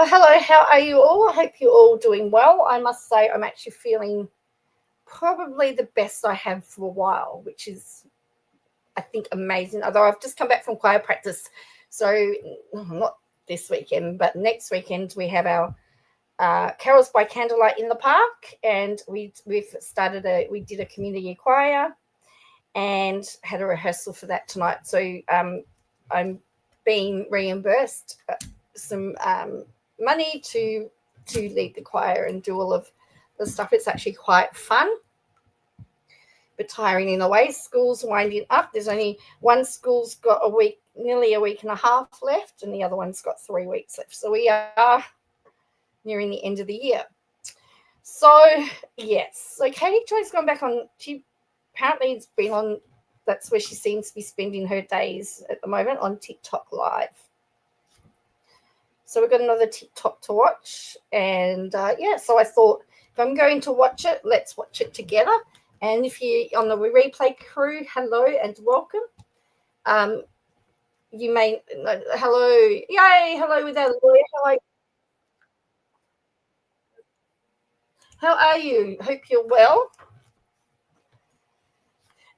Well, hello, how are you all? I hope you're all doing well. I must say, I'm actually feeling probably the best I have for a while, which is, I think, amazing. Although I've just come back from choir practice. So, not this weekend, but next weekend, we have our Carols by Candlelight in the Park. And we did a community choir and had a rehearsal for that tonight. So, I'm being reimbursed some money to lead the choir and do all of the stuff. It's actually quite fun, but tiring in a way. School's winding up. There's only one school's got nearly a week and a half left, and the other one's got 3 weeks left. So we are nearing the end of the year. So yes, so Katie Joy's gone back on. She apparently has been on. That's where she seems to be spending her days at the moment, on TikTok Live. So we've got another TikTok to watch. And so I thought, if I'm going to watch it, let's watch it together. And if you're on the replay crew, hello and welcome. You may, hello, yay, hello with our lawyer. Hello. How are you? Hope you're well.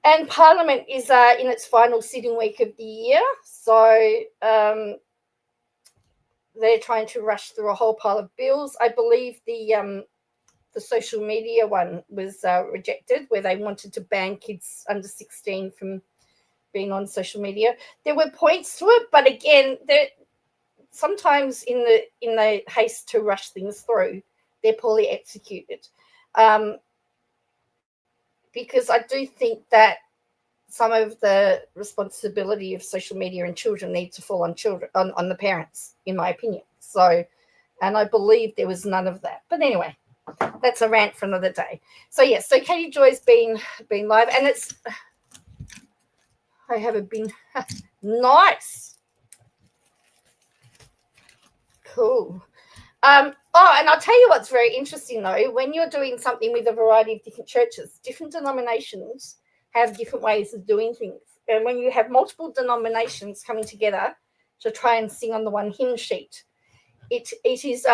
And Parliament is in its final sitting week of the year. So they're trying to rush through a whole pile of bills. I believe the social media one was rejected, where they wanted to ban kids under 16 from being on social media. There were points to it, but again, sometimes in the haste to rush things through, they're poorly executed. Because I do think that some of the responsibility of social media and children needs to fall on the parents, in my opinion. So, and I believe there was none of that. But anyway, that's a rant for another day. So yes, so Katie Joy's been live, and I haven't been nice. Cool. And I'll tell you what's very interesting though, when you're doing something with a variety of different churches, different denominations have different ways of doing things. And when you have multiple denominations coming together to try and sing on the one hymn sheet, it is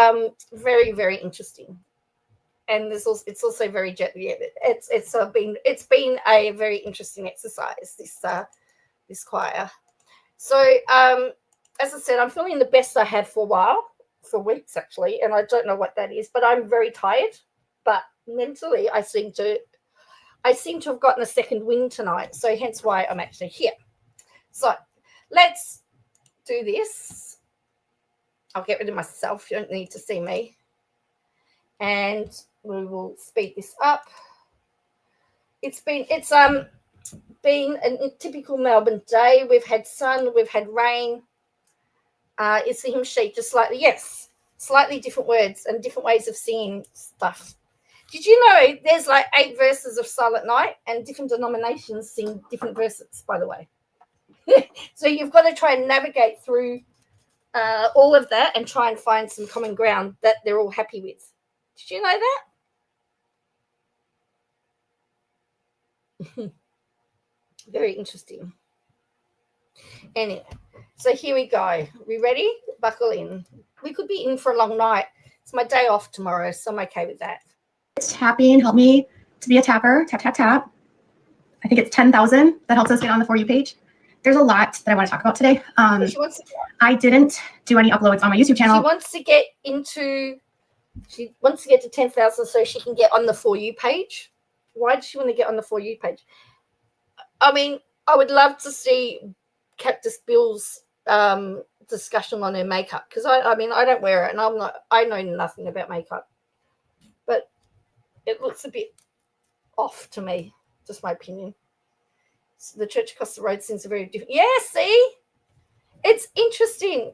very, very interesting. And it's also very it's been a very interesting exercise, this choir. So as I said, I'm feeling the best I have for a while, for weeks actually, and I don't know what that is, but I'm very tired. But mentally, I seem to have gotten a second wind tonight, so hence why I'm actually here. So let's do this. I'll get rid of myself. You don't need to see me. And we will speed this up. It's been a typical Melbourne day. We've had sun, we've had rain. It's the hymn sheet, just slightly different words and different ways of singing stuff. Did you know there's like 8 verses of Silent Night, and different denominations sing different verses, by the way? So you've got to try and navigate through all of that and try and find some common ground that they're all happy with. Did you know that? Very interesting. Anyway, so here we go. We ready? Buckle in. We could be in for a long night. It's my day off tomorrow, so I'm okay with that. Tapping, help me to be a tapper. Tap, tap, tap. I think it's 10,000 that helps us get on the For You page. There's a lot that I want to talk about today. I didn't do any uploads on my YouTube channel. She wants to get to 10,000 so she can get on the For You page. Why does she want to get on the For You page? I mean, I would love to see Cactus Bill's discussion on her makeup, because I mean, I don't wear it, and I know nothing about makeup, but it looks a bit off to me, just my opinion. So the church across the road seems very different. Yeah, see? It's interesting.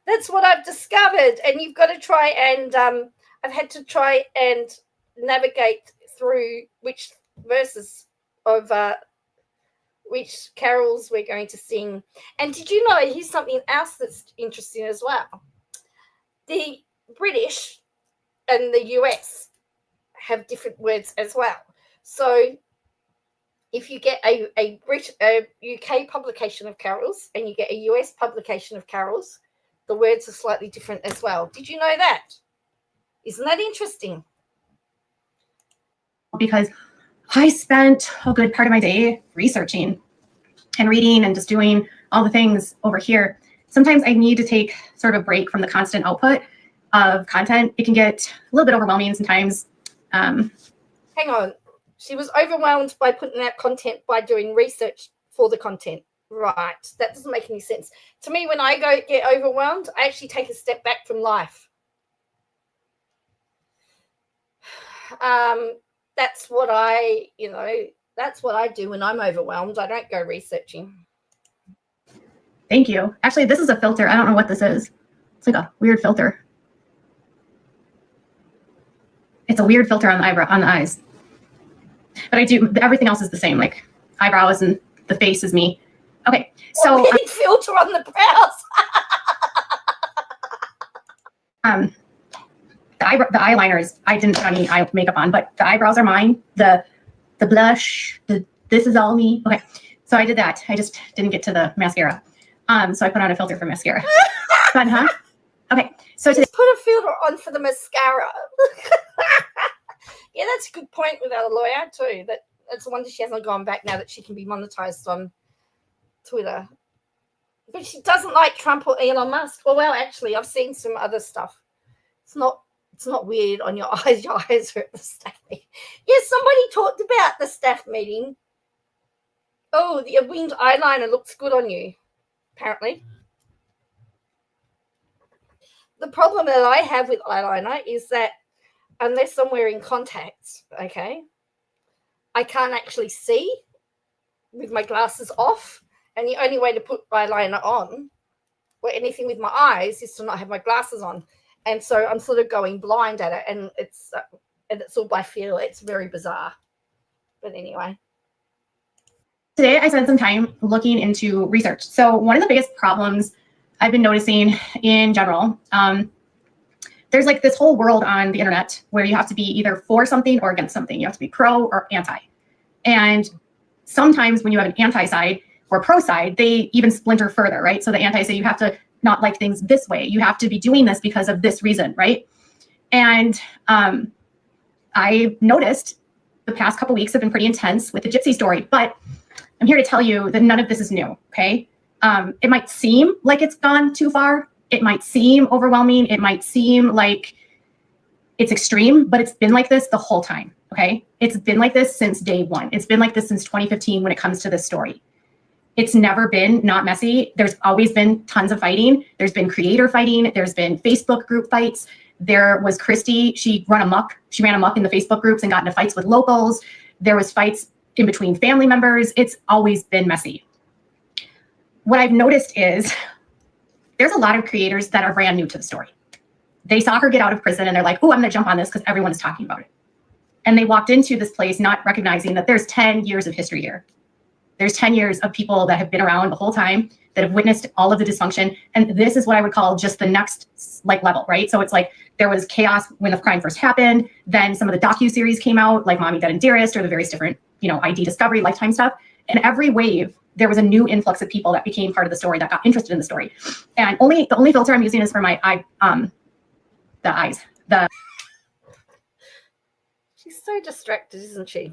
That's what I've discovered. And you've got to try and I've had to try and navigate through which verses of which carols we're going to sing. And did you know, here's something else that's interesting as well. The British and the US have different words as well. So if you get a UK publication of carols and you get a US publication of carols, the words are slightly different as well. Did you know that? Isn't that interesting? Because I spent a good part of my day researching and reading and just doing all the things over here. Sometimes I need to take sort of a break from the constant output of content. It can get a little bit overwhelming sometimes. Hang on. She was overwhelmed by putting out content by doing research for the content. Right. That doesn't make any sense. To me, when I get overwhelmed, I actually take a step back from life. That's what that's what I do when I'm overwhelmed. I don't go researching. Thank you. Actually, this is a filter. I don't know what this is. It's like a weird filter. It's a weird filter on the eyes. But I do, everything else is the same, like eyebrows and the face is me. Okay, so weird filter on the brows. The eyeliners, I didn't put any eye makeup on, but the eyebrows are mine. The blush, this is all me. Okay, so I did that. I just didn't get to the mascara. So I put on a filter for mascara. Fun, huh? Okay, so just put a filter on for the mascara. Yeah, that's a good point without a lawyer too. That's a wonder she hasn't gone back now that she can be monetized on Twitter. But she doesn't like Trump or Elon Musk. Well, actually, I've seen some other stuff. It's not weird on your eyes. Your eyes are at the staff meeting. Yes, somebody talked about the staff meeting. Oh, the winged eyeliner looks good on you, apparently. The problem that I have with eyeliner is that unless I'm wearing contacts, okay, I can't actually see with my glasses off. And the only way to put eyeliner on or anything with my eyes is to not have my glasses on. And so I'm sort of going blind at it, and it's all by feel. It's very bizarre. But anyway. Today, I spent some time looking into research. So one of the biggest problems I've been noticing in general, there's like this whole world on the internet where you have to be either for something or against something. You have to be pro or anti. And sometimes when you have an anti side or pro side, they even splinter further, right? So the anti say you have to not like things this way. You have to be doing this because of this reason, right? And I noticed the past couple weeks have been pretty intense with the Gypsy story, but I'm here to tell you that none of this is new, okay? It might seem like it's gone too far. It might seem overwhelming. It might seem like it's extreme, but it's been like this the whole time, okay? It's been like this since day one. It's been like this since 2015 when it comes to this story. It's never been not messy. There's always been tons of fighting. There's been creator fighting. There's been Facebook group fights. There was Christy. She ran amok in the Facebook groups and got into fights with locals. There was fights in between family members. It's always been messy. What I've noticed is there's a lot of creators that are brand new to the story. They saw her get out of prison and they're like, oh, I'm going to jump on this because everyone is talking about it. And they walked into this place not recognizing that there's 10 years of history here. There's 10 years of people that have been around the whole time that have witnessed all of the dysfunction. And this is what I would call just the next level, right? So it's like there was chaos when the crime first happened. Then some of the docuseries came out, like Mommy, Dead, and Dearest, or the various different, ID Discovery, Lifetime stuff. And every wave, there was a new influx of people that became part of the story, that got interested in the story. And the only filter I'm using is for my the eyes. She's so distracted, isn't she?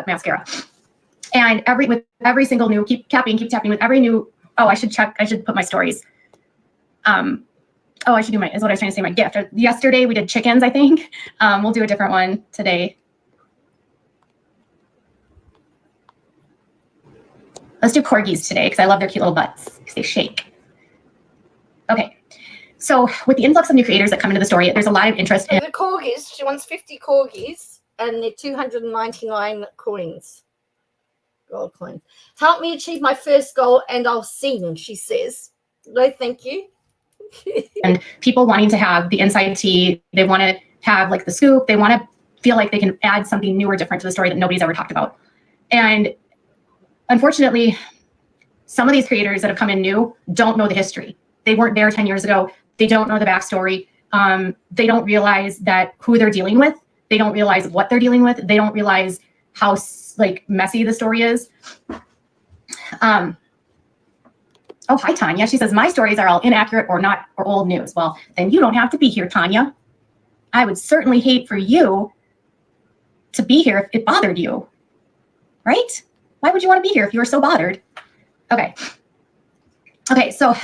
Mascara. And with every single new, keep tapping with every new, I should put my stories. I should do is what I was trying to say, my gift. Yesterday we did chickens, I think. We'll do a different one today. Let's do corgis today because I love their cute little butts because they shake. Okay. So with the influx of new creators that come into the story, there's a lot of interest in the corgis. She wants 50 corgis and they're 299 coins. Gold coins. Help me achieve my first goal and I'll sing, she says. No, thank you. And people wanting to have the inside tea, they want to have like the scoop, they want to feel like they can add something new or different to the story that nobody's ever talked about. And unfortunately, some of these creators that have come in new don't know the history. They weren't there 10 years ago. They don't know the backstory. They don't realize that who they're dealing with. They don't realize what they're dealing with. They don't realize how messy the story is. Oh, hi, Tanya. She says, my stories are all inaccurate or not or old news. Well, then you don't have to be here, Tanya. I would certainly hate for you to be here if it bothered you, right? Why would you want to be here if you were so bothered? Okay. Okay, so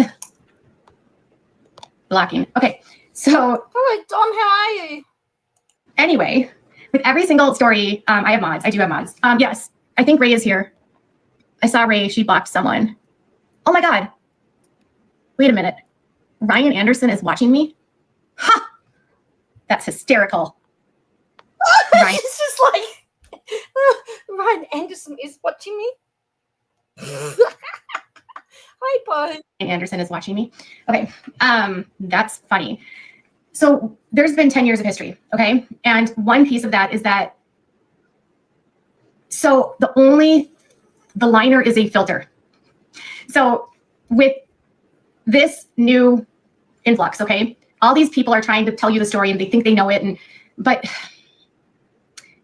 blocking. Okay, so. Hello, Dom. How are you? Anyway, with every single story, I have mods. I do have mods. Yes, I think Ray is here. I saw Ray. She blocked someone. Oh my God. Wait a minute. Ryan Anderson is watching me? Ha! That's hysterical. Ryan. It's just like, Ryan Anderson is watching me. Hi, Bo. Anderson is watching me. Okay, that's funny. So there's been 10 years of history, okay? And one piece of that is that, so the liner is a filter. So with this new influx, okay, all these people are trying to tell you the story and they think they know it, but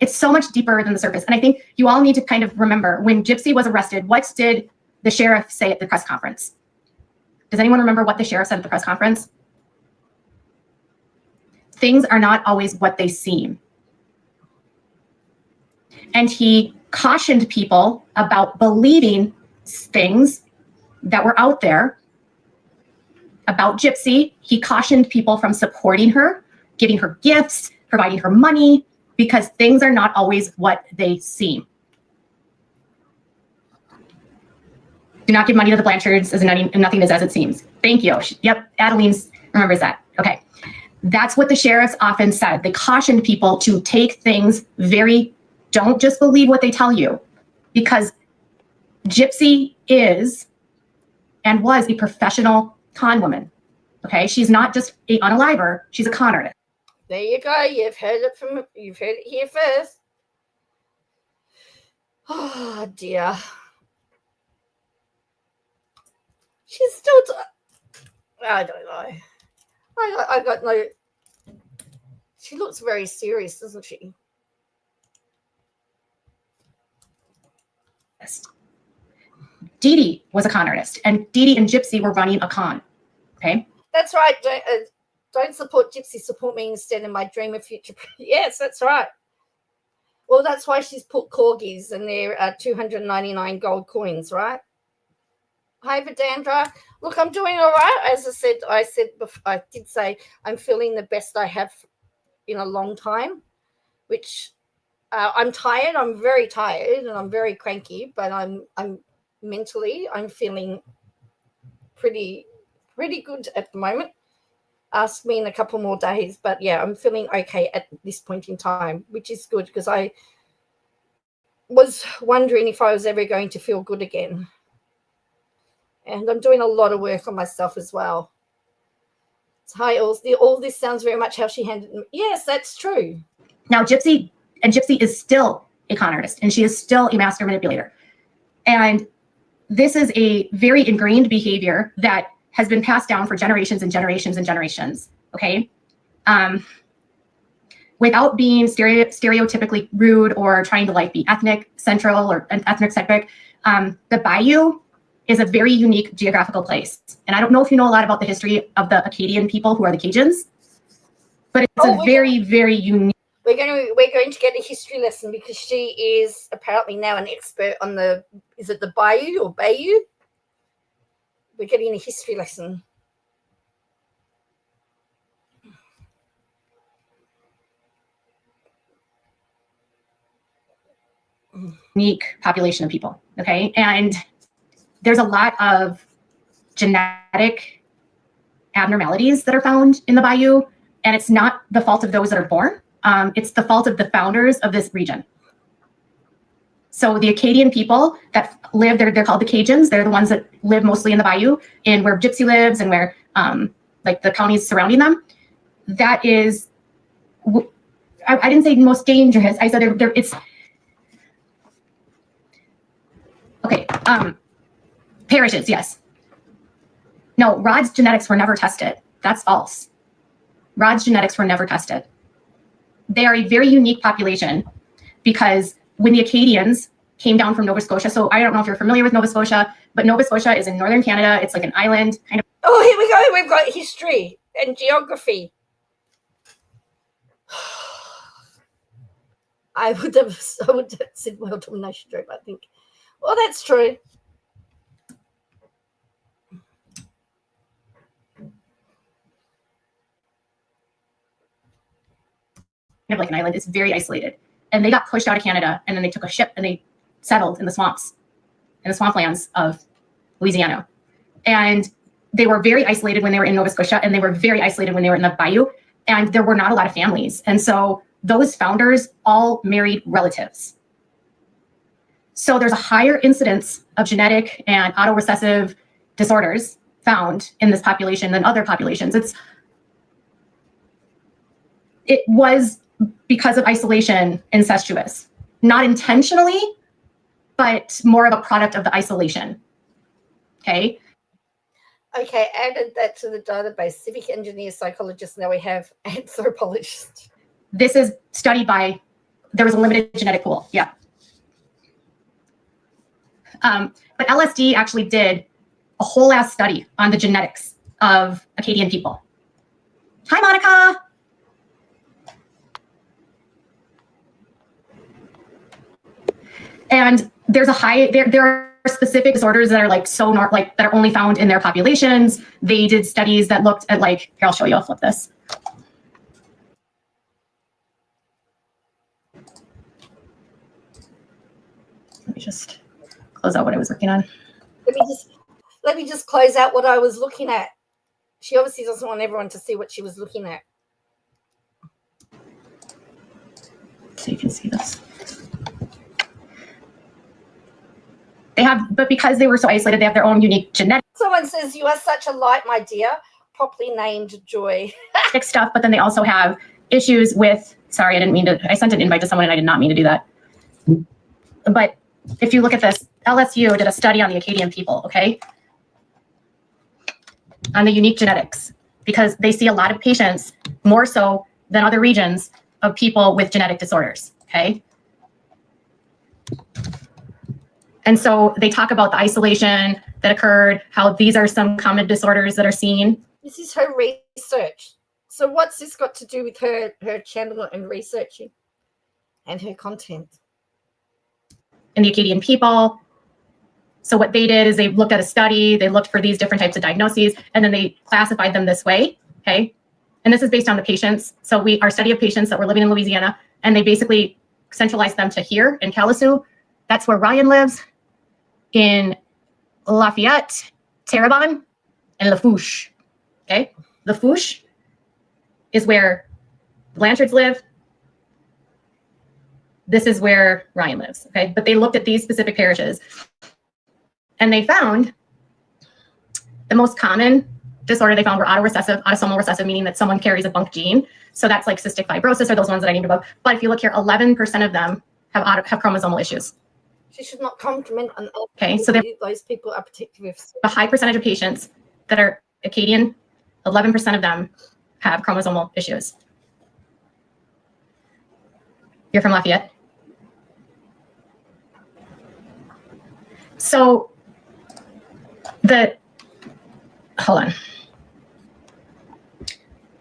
it's so much deeper than the surface. And I think you all need to kind of remember when Gypsy was arrested, what did the sheriff say at the press conference? Does anyone remember what the sheriff said at the press conference? Things are not always what they seem. And he cautioned people about believing things that were out there about Gypsy. He cautioned people from supporting her, giving her gifts, providing her money, because things are not always what they seem. Do not give money to the Blanchards, as nothing is as it seems. Thank you. Yep, Adeline remembers that. Okay. That's what the sheriffs often said. They cautioned people to take things don't just believe what they tell you, because Gypsy is and was a professional con woman. Okay, she's not just an unaliver, she's a con artist. There you go. You've heard it here first. Oh dear. She's still. I don't know. I got no. She looks very serious, doesn't she? Dee Dee was a con artist, and Dee Dee and Gypsy were running a con. Okay. That's right. Don't support Gypsy. Support me instead in my dream of future. Yes, that's right. Well, that's why she's put corgis and they're 299 gold coins, right? Hi, Vidandra. Look, I'm doing all right. As I did say, I'm feeling the best I have in a long time, which I'm tired. I'm very tired and I'm very cranky, but I'm mentally, I'm feeling pretty good at the moment. Ask me in a couple more days, but yeah, I'm feeling okay at this point in time, which is good because I was wondering if I was ever going to feel good again. And I'm doing a lot of work on myself as well. So, hi, all this sounds very much how she handled me. Yes, that's true. Now, Gypsy is still a con artist, and she is still a master manipulator. And this is a very ingrained behavior that has been passed down for generations and generations and generations, okay? Without being stereotypically rude or trying to be ethnic central or ethnic centric, the Bayou is a very unique geographical place. And I don't know if you know a lot about the history of the Acadian people who are the Cajuns, but it's very, very unique. We're going to get a history lesson because she is apparently now an expert on is it the Bayou or Bayou? We're getting a history lesson. Unique population of people, okay? And there's a lot of genetic abnormalities that are found in the Bayou, and it's not the fault of those that are born. It's the fault of the founders of this region. So the Acadian people that live there, they're called the Cajuns. They're the ones that live mostly in the Bayou, and where Gypsy lives and where the counties surrounding them. That is, I didn't say most dangerous. I said it's, okay, parishes, yes. No, Rod's genetics were never tested. That's false. Rod's genetics were never tested. They are a very unique population because when the Acadians came down from Nova Scotia. So I don't know if you're familiar with Nova Scotia, but Nova Scotia is in northern Canada. It's like an island kind of. Oh, here we go. We've got history and geography. I would have said world domination, I think. Well, that's true. Of like an island. It's very isolated. And they got pushed out of Canada, and then they took a ship and they settled in the swamps, in the swamplands of Louisiana. And they were very isolated when they were in Nova Scotia, and they were very isolated when they were in the bayou, and there were not a lot of families. And so those founders all married relatives. So there's a higher incidence of genetic and autorecessive disorders found in this population than other populations. It was because of isolation incestuous, not intentionally, but more of a product of the isolation. Okay. Okay, added that to the database. Civic engineer, psychologist. Now we have anthropologist. This is studied by, there was a limited genetic pool. Yeah. But LSD actually did a whole ass study on the genetics of Acadian people. Hi, Monica. And there's a high, there are specific disorders that are like so not like that are only found in their populations. They did studies that looked at like, here, I'll show you, I'll flip this. Let me just close out what I was working on. Let me just close out what I was looking at. She obviously doesn't want everyone to see what she was looking at. So you can see this. They have, but because they were so isolated, they have their own unique genetic. Someone says, you are such a light, my dear. Properly named Joy. Stuff, but then they also have issues with, sorry, I didn't mean to, I sent an invite to someone and I did not mean to do that. But if you look at this, LSU did a study on the Acadian people, okay? On the unique genetics, because they see a lot of patients, more so than other regions, of people with genetic disorders, okay? And so they talk about the isolation that occurred, how these are some common disorders that are seen. This is her research. So what's this got to do with her channel and researching and her content? In the Acadian people. So what they did is they looked at a study, they looked for these different types of diagnoses, and then they classified them this way, okay? And this is based on the patients. So our study of patients that were living in Louisiana, and they basically centralized them to here in Callisu. That's where Ryan lives, in Lafayette, Terrebonne, and Lafourche, okay? Lafourche is where Blanchards live. This is where Ryan lives, okay? But they looked at these specific parishes and they found the most common disorder they found were autosomal recessive, meaning that someone carries a bunk gene. So that's like cystic fibrosis or those ones that I named above. But if you look here, 11% of them have chromosomal issues. She should not compliment on okay, so those people are particularly a high percentage of patients that are Acadian, 11% of them have chromosomal issues. You're from Lafayette? So hold on.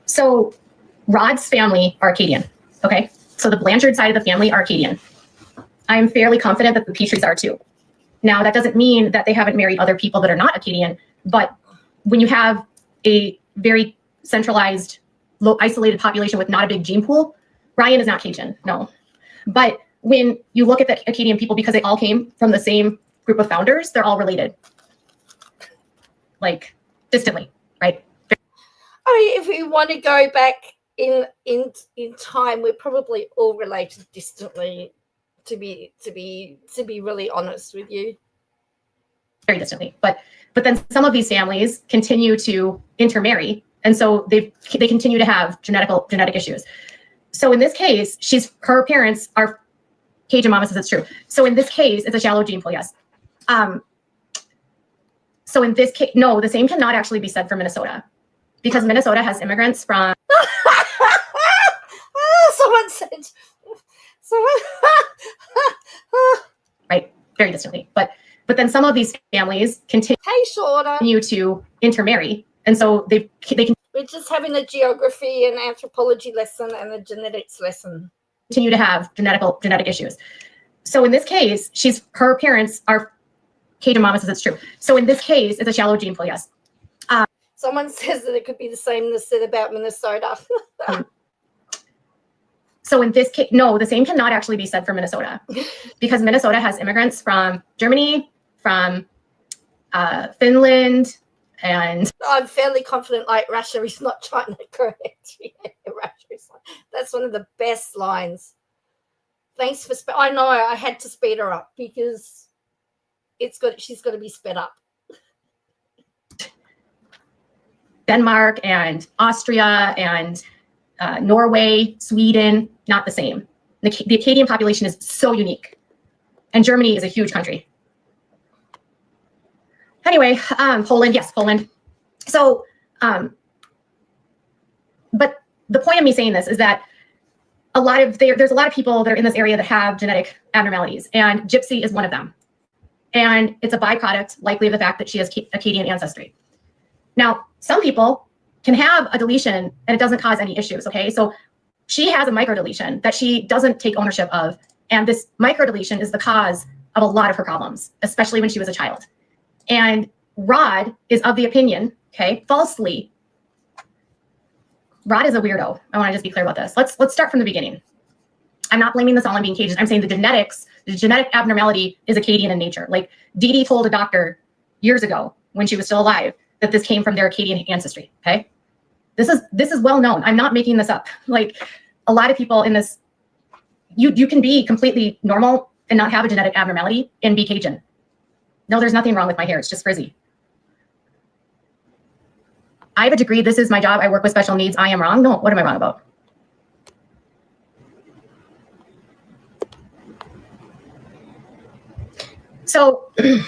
So Rod's family are Acadian, okay? So the Blanchard side of the family are Acadian. I'm fairly confident that the Petries are too. Now, that doesn't mean that they haven't married other people that are not Acadian, but when you have a very centralized, low isolated population with not a big gene pool, Ryan is not Cajun, no. But when you look at the Acadian people, because they all came from the same group of founders, they're all related, like distantly, right? I mean, if we want to go back in time, we're probably all related distantly. To be really honest with you, very distantly, but then some of these families continue to intermarry, and so they continue to have genetic issues. So in this case, her parents are Cajun. Mama says it's true. So in this case, it's a shallow gene pool, yes. So in this case, no, the same cannot actually be said for Minnesota, because Minnesota has immigrants from. Someone said. Right. very distantly. But then some of these families continue to intermarry, and so they can. We're just having a geography and anthropology lesson and a genetics lesson. Continue to have genetic issues. So in this case, her parents are Cajun mama says it's true. So in this case, it's a shallow gene pool, yes. Someone says that it could be the same as said about Minnesota. So in this case, no, the same cannot actually be said for Minnesota because Minnesota has immigrants from Germany, from Finland, and I'm fairly confident like Russia is not China, correct? Russia is, that's one of the best lines. Thanks for I know I had to speed her up because she's got to be sped up. Denmark and Austria and Norway, Sweden, not the same. The Acadian population is so unique. And Germany is a huge country. Anyway, Poland, yes, Poland. So, but the point of me saying this is that there's a lot of people that are in this area that have genetic abnormalities, and Gypsy is one of them. And it's a byproduct, likely, of the fact that she has Acadian ancestry. Now, some people can have a deletion and it doesn't cause any issues, okay? So she has a microdeletion that she doesn't take ownership of, and this microdeletion is the cause of a lot of her problems, especially when she was a child. And Rod is of the opinion, okay, falsely. Rod is a weirdo. I want to just be clear about this. Let's start from the beginning. I'm not blaming this all on being Cajun. I'm saying the genetic abnormality is Acadian in nature. Like Dee Dee told a doctor years ago when she was still alive that this came from their Acadian ancestry, okay? This is well known. I'm not making this up. Like a lot of people in this, you can be completely normal and not have a genetic abnormality and be Cajun. No, there's nothing wrong with my hair. It's just frizzy. I have a degree. This is my job. I work with special needs. I am wrong. No, what am I wrong about? So it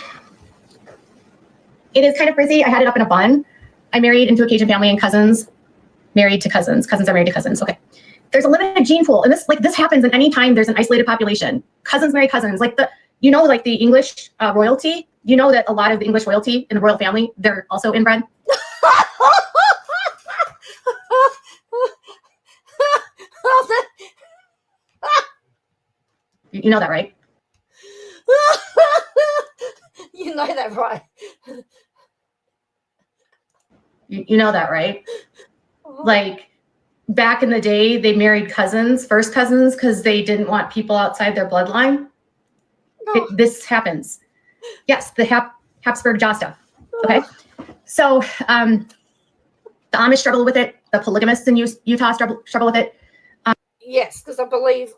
is kind of frizzy. I had it up in a bun. I married into a Cajun family and cousins married to cousins. Cousins are married to cousins. Okay. There's a limited gene pool. And this happens in any time there's an isolated population. Cousins marry cousins. Like the English royalty, you know that a lot of the English royalty in the royal family, they're also inbred. You know that, right? You know that, right? You know that, right? Like back in the day, they married first cousins, because they didn't want people outside their bloodline. No. This happens. Yes, the Habsburg jaw stuff. Okay. So the Amish struggle with it. The polygamists in Utah struggle with it. Yes, because I believe.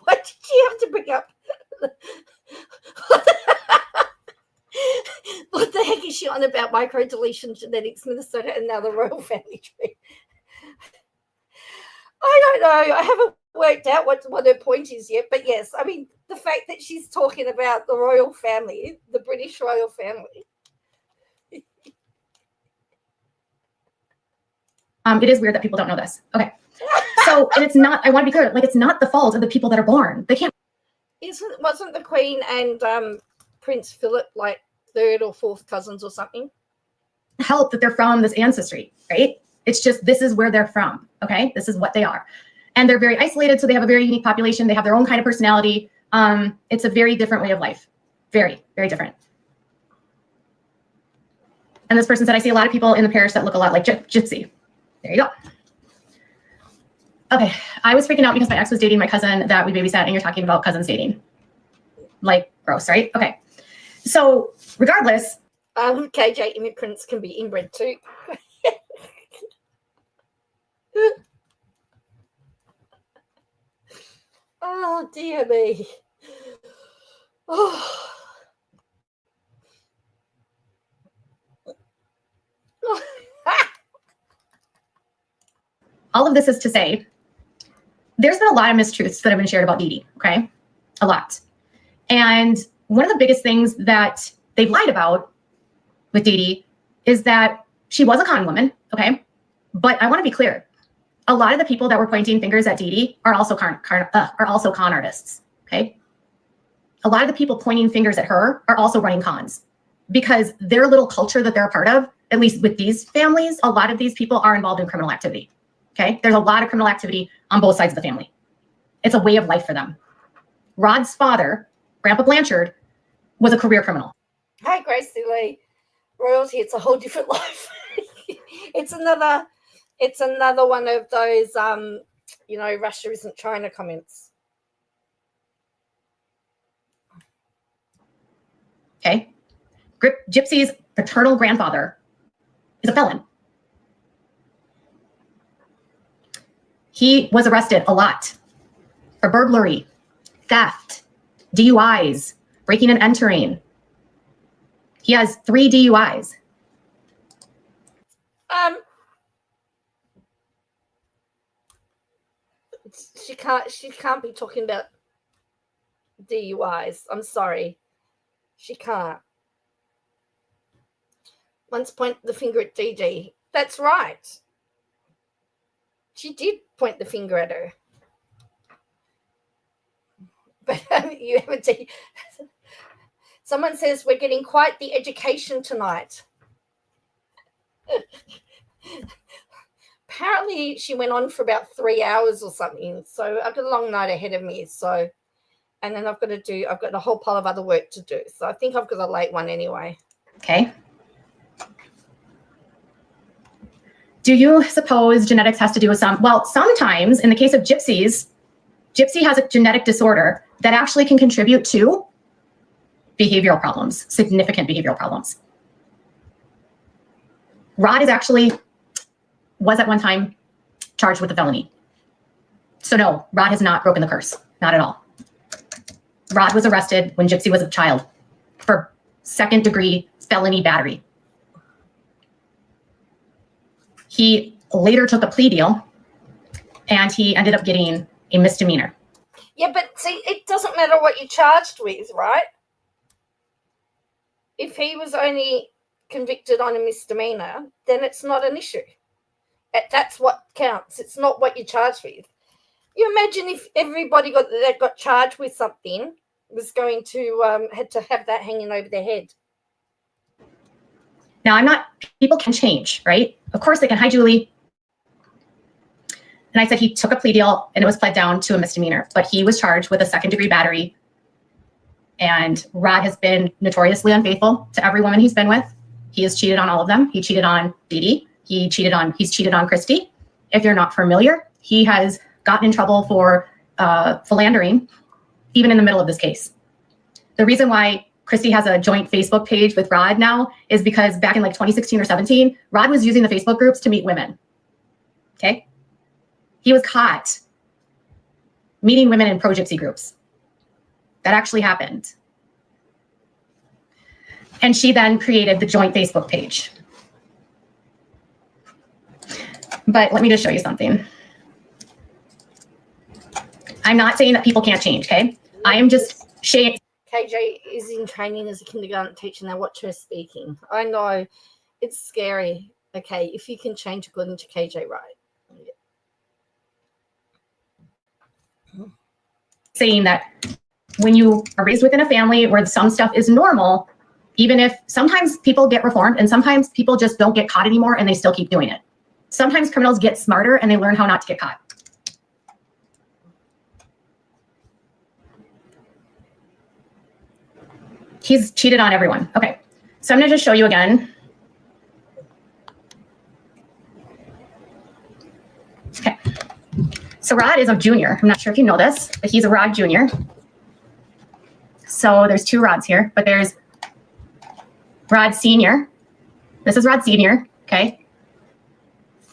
What did you have to bring up? What the heck is she on about microdeletion genetics, Minnesota, and now the royal family tree? I don't know. I haven't worked out what her point is yet. But yes, I mean, the fact that she's talking about the royal family, the British royal family. It is weird that people don't know this. Okay. So, and it's not, I want to be clear, like, it's not the fault of the people that are born. They can't. Wasn't the Queen and Prince Philip like third or fourth cousins or something? Help that they're from this ancestry, right? It's just, this is where they're from. Okay. This is what they are. And they're very isolated. So they have a very unique population. They have their own kind of personality. It's a very different way of life. Very, very different. And this person said, I see a lot of people in the parish that look a lot like Gypsy. There you go. Okay, I was freaking out because my ex was dating my cousin that we babysat, and you're talking about cousins dating. Like, gross, right? Okay. So, regardless. KJ immigrants can be inbred too. Oh, dear me. Oh. All of this is to say, there's been a lot of mistruths that have been shared about Dee Dee, okay? A lot. And one of the biggest things that they've lied about with Dee Dee is that she was a con woman, okay? But I want to be clear. A lot of the people that were pointing fingers at Dee Dee are also con artists, okay? A lot of the people pointing fingers at her are also running cons because their little culture that they're a part of, at least with these families, a lot of these people are involved in criminal activity, okay? There's a lot of criminal activity on both sides of the family. It's a way of life for them. Rod's father, Grandpa Blanchard, was a career criminal. Hi, Gracie Lee. Royalty, it's a whole different life. It's another one of those, Russia isn't China comments. Okay. Gypsy's paternal grandfather is a felon. He was arrested a lot for burglary, theft, DUIs, breaking and entering. He has 3 DUIs. She can't be talking about DUIs. I'm sorry. She can't. Once point the finger at Gigi. That's right. She did point the finger at her. But you haven't seen. Someone says we're getting quite the education tonight. Apparently she went on for about 3 hours or something. So I've got a long night ahead of me. So, and then I've got a whole pile of other work to do. So I think I've got a late one anyway. Okay. Do you suppose genetics has to do with sometimes in the case of Gypsy has a genetic disorder that actually can contribute to behavioral problems, significant behavioral problems. Rod was at one time charged with a felony. So no, Rod has not broken the curse, not at all. Rod was arrested when Gypsy was a child for 2nd-degree felony battery. He later took a plea deal and he ended up getting a misdemeanor. Yeah, but see, it doesn't matter what you're charged with, right? If he was only convicted on a misdemeanor, then it's not an issue. That's what counts. It's not what you're charged with. You imagine if everybody that got charged with something was going to had to have that hanging over their head. Now, people can change, right? Of course they can. Hi, Julie. And I said he took a plea deal and it was pled down to a misdemeanor, but he was charged with a 2nd-degree battery. And Rod has been notoriously unfaithful to every woman he's been with. He has cheated on all of them. He cheated on Dee Dee. He's cheated on Christy. If you're not familiar, he has gotten in trouble for philandering, even in the middle of this case. The reason why Christy has a joint Facebook page with Rod now is because back in like 2016 or 17, Rod was using the Facebook groups to meet women. Okay. He was caught meeting women in pro-gypsy groups. That actually happened. And she then created the joint Facebook page. But let me just show you something. I'm not saying that people can't change, okay? I am just showing. KJ is in training as a kindergarten teacher now. Watch her speaking. I know it's scary. Okay, if you can change according to KJ, right? Yeah. Saying that when you are raised within a family where some stuff is normal, even if sometimes people get reformed and sometimes people just don't get caught anymore and they still keep doing it. Sometimes criminals get smarter and they learn how not to get caught. He's cheated on everyone. Okay, so I'm gonna just show you again. Okay, so Rod is a junior. I'm not sure if you know this, but he's a Rod junior. So there's 2 Rods here, but there's Rod senior. This is Rod senior, okay?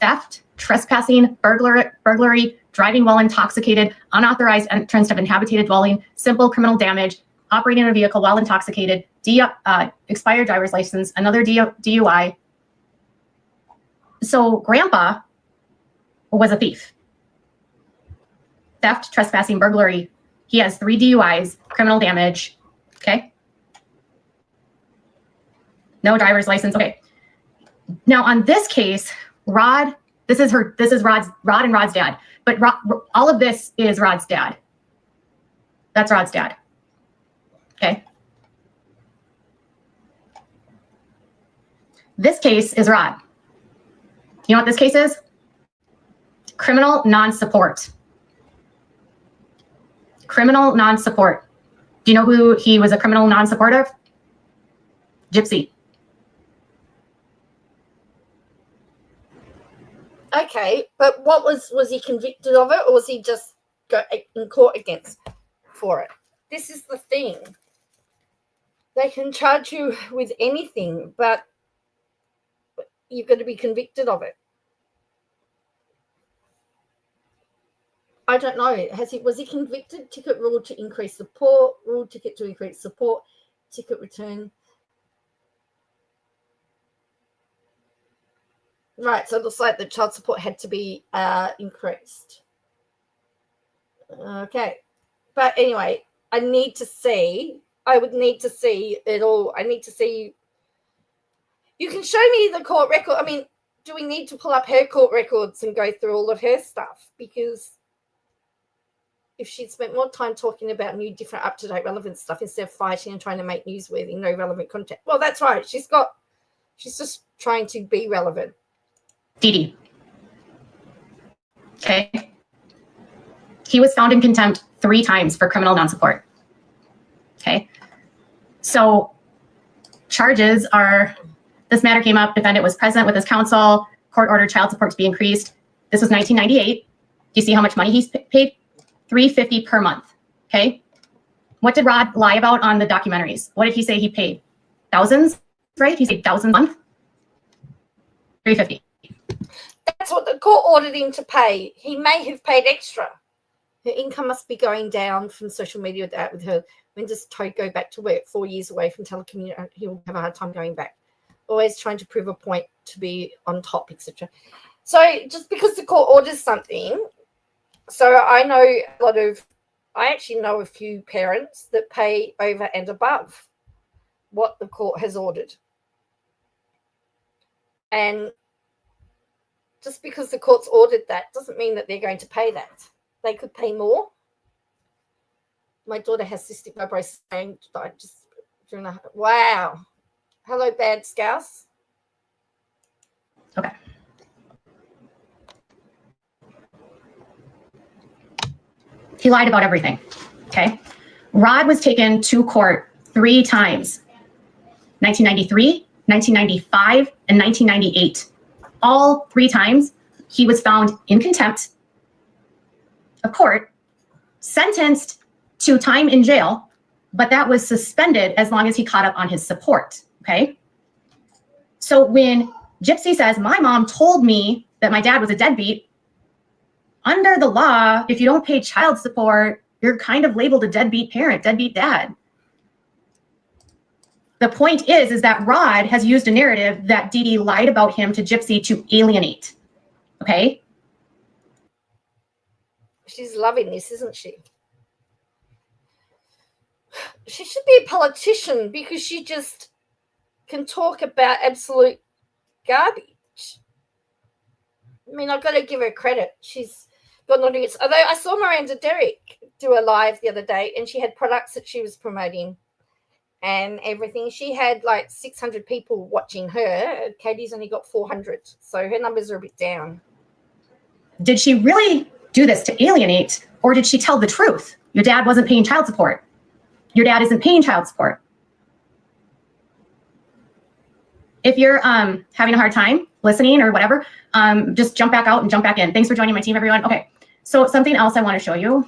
Theft, trespassing, burglary, driving while intoxicated, unauthorized entrance of inhabited dwelling, simple criminal damage, operating a vehicle while intoxicated, expired driver's license, another DUI. So Grandpa was a thief. Theft, trespassing, burglary. He has 3 DUIs, criminal damage. Okay. No driver's license. Okay. Now on this case, Rod, this is Rod and Rod's dad, but all of this is Rod's dad. That's Rod's dad. Okay. This case is Rod. You know what this case is? Criminal non-support. Criminal non-support. Do you know who he was a criminal non-support of? Gypsy. Okay, but what was he convicted of it, or was he just go in court against for it? This is the thing. They can charge you with anything, but you've got to be convicted of it. I don't know. Was he convicted? Ticket rule to increase support, rule ticket to increase support, ticket return. Right, so it looks like the child support had to be increased. Okay. But anyway, I would need to see it all. I need to see. You can show me the court record. I mean, do we need to pull up her court records and go through all of her stuff? Because if she'd spent more time talking about new, different, up-to-date, relevant stuff instead of fighting and trying to make newsworthy, no relevant content. Well, that's right. She's just trying to be relevant. Dee Dee. Okay. He was found in contempt 3 times for criminal non-support. Okay. So charges are, this matter came up, defendant was present with his counsel, court ordered child support to be increased. This was 1998. Do you see how much money he's paid? $350 per month. Okay. What did Rod lie about on the documentaries? What did he say he paid? Thousands, right? He said thousands a month. $350. That's what the court ordered him to pay. He may have paid extra. Her income must be going down from social media with her. When does Toad go back to work? 4 years away from telecommunication. He'll have a hard time going back. Always trying to prove a point to be on top, etc. So just because the court orders something, so I actually know a few parents that pay over and above what the court has ordered. And just because the court's ordered that doesn't mean that they're going to pay that. They could pay more. My daughter has cystic fibrosis and died just during a... Wow. Hello, Bad Scouse. Okay. He lied about everything. Okay. Rod was taken to court 3 times. 1993, 1995, and 1998. All 3 times he was found in contempt of court, sentenced to time in jail, but that was suspended as long as he caught up on his support. Okay. So when Gypsy says, my mom told me that my dad was a deadbeat, under the law, if you don't pay child support, you're kind of labeled a deadbeat parent, deadbeat dad. The point is that Rod has used a narrative that Dee Dee lied about him to Gypsy to alienate. Okay. She's loving this, isn't she? She should be a politician because she just can talk about absolute garbage. I mean, I've got to give her credit. She's got nothing. Although I saw Miranda Derrick do a live the other day and she had products that she was promoting and everything. She had like 600 people watching her. Katie's only got 400. So her numbers are a bit down. Did she really do this to alienate, or did she tell the truth? Your dad wasn't paying child support. Your dad isn't paying child support. If you're having a hard time listening or whatever, just jump back out and jump back in. Thanks for joining my team, everyone. Okay, so something else I want to show you.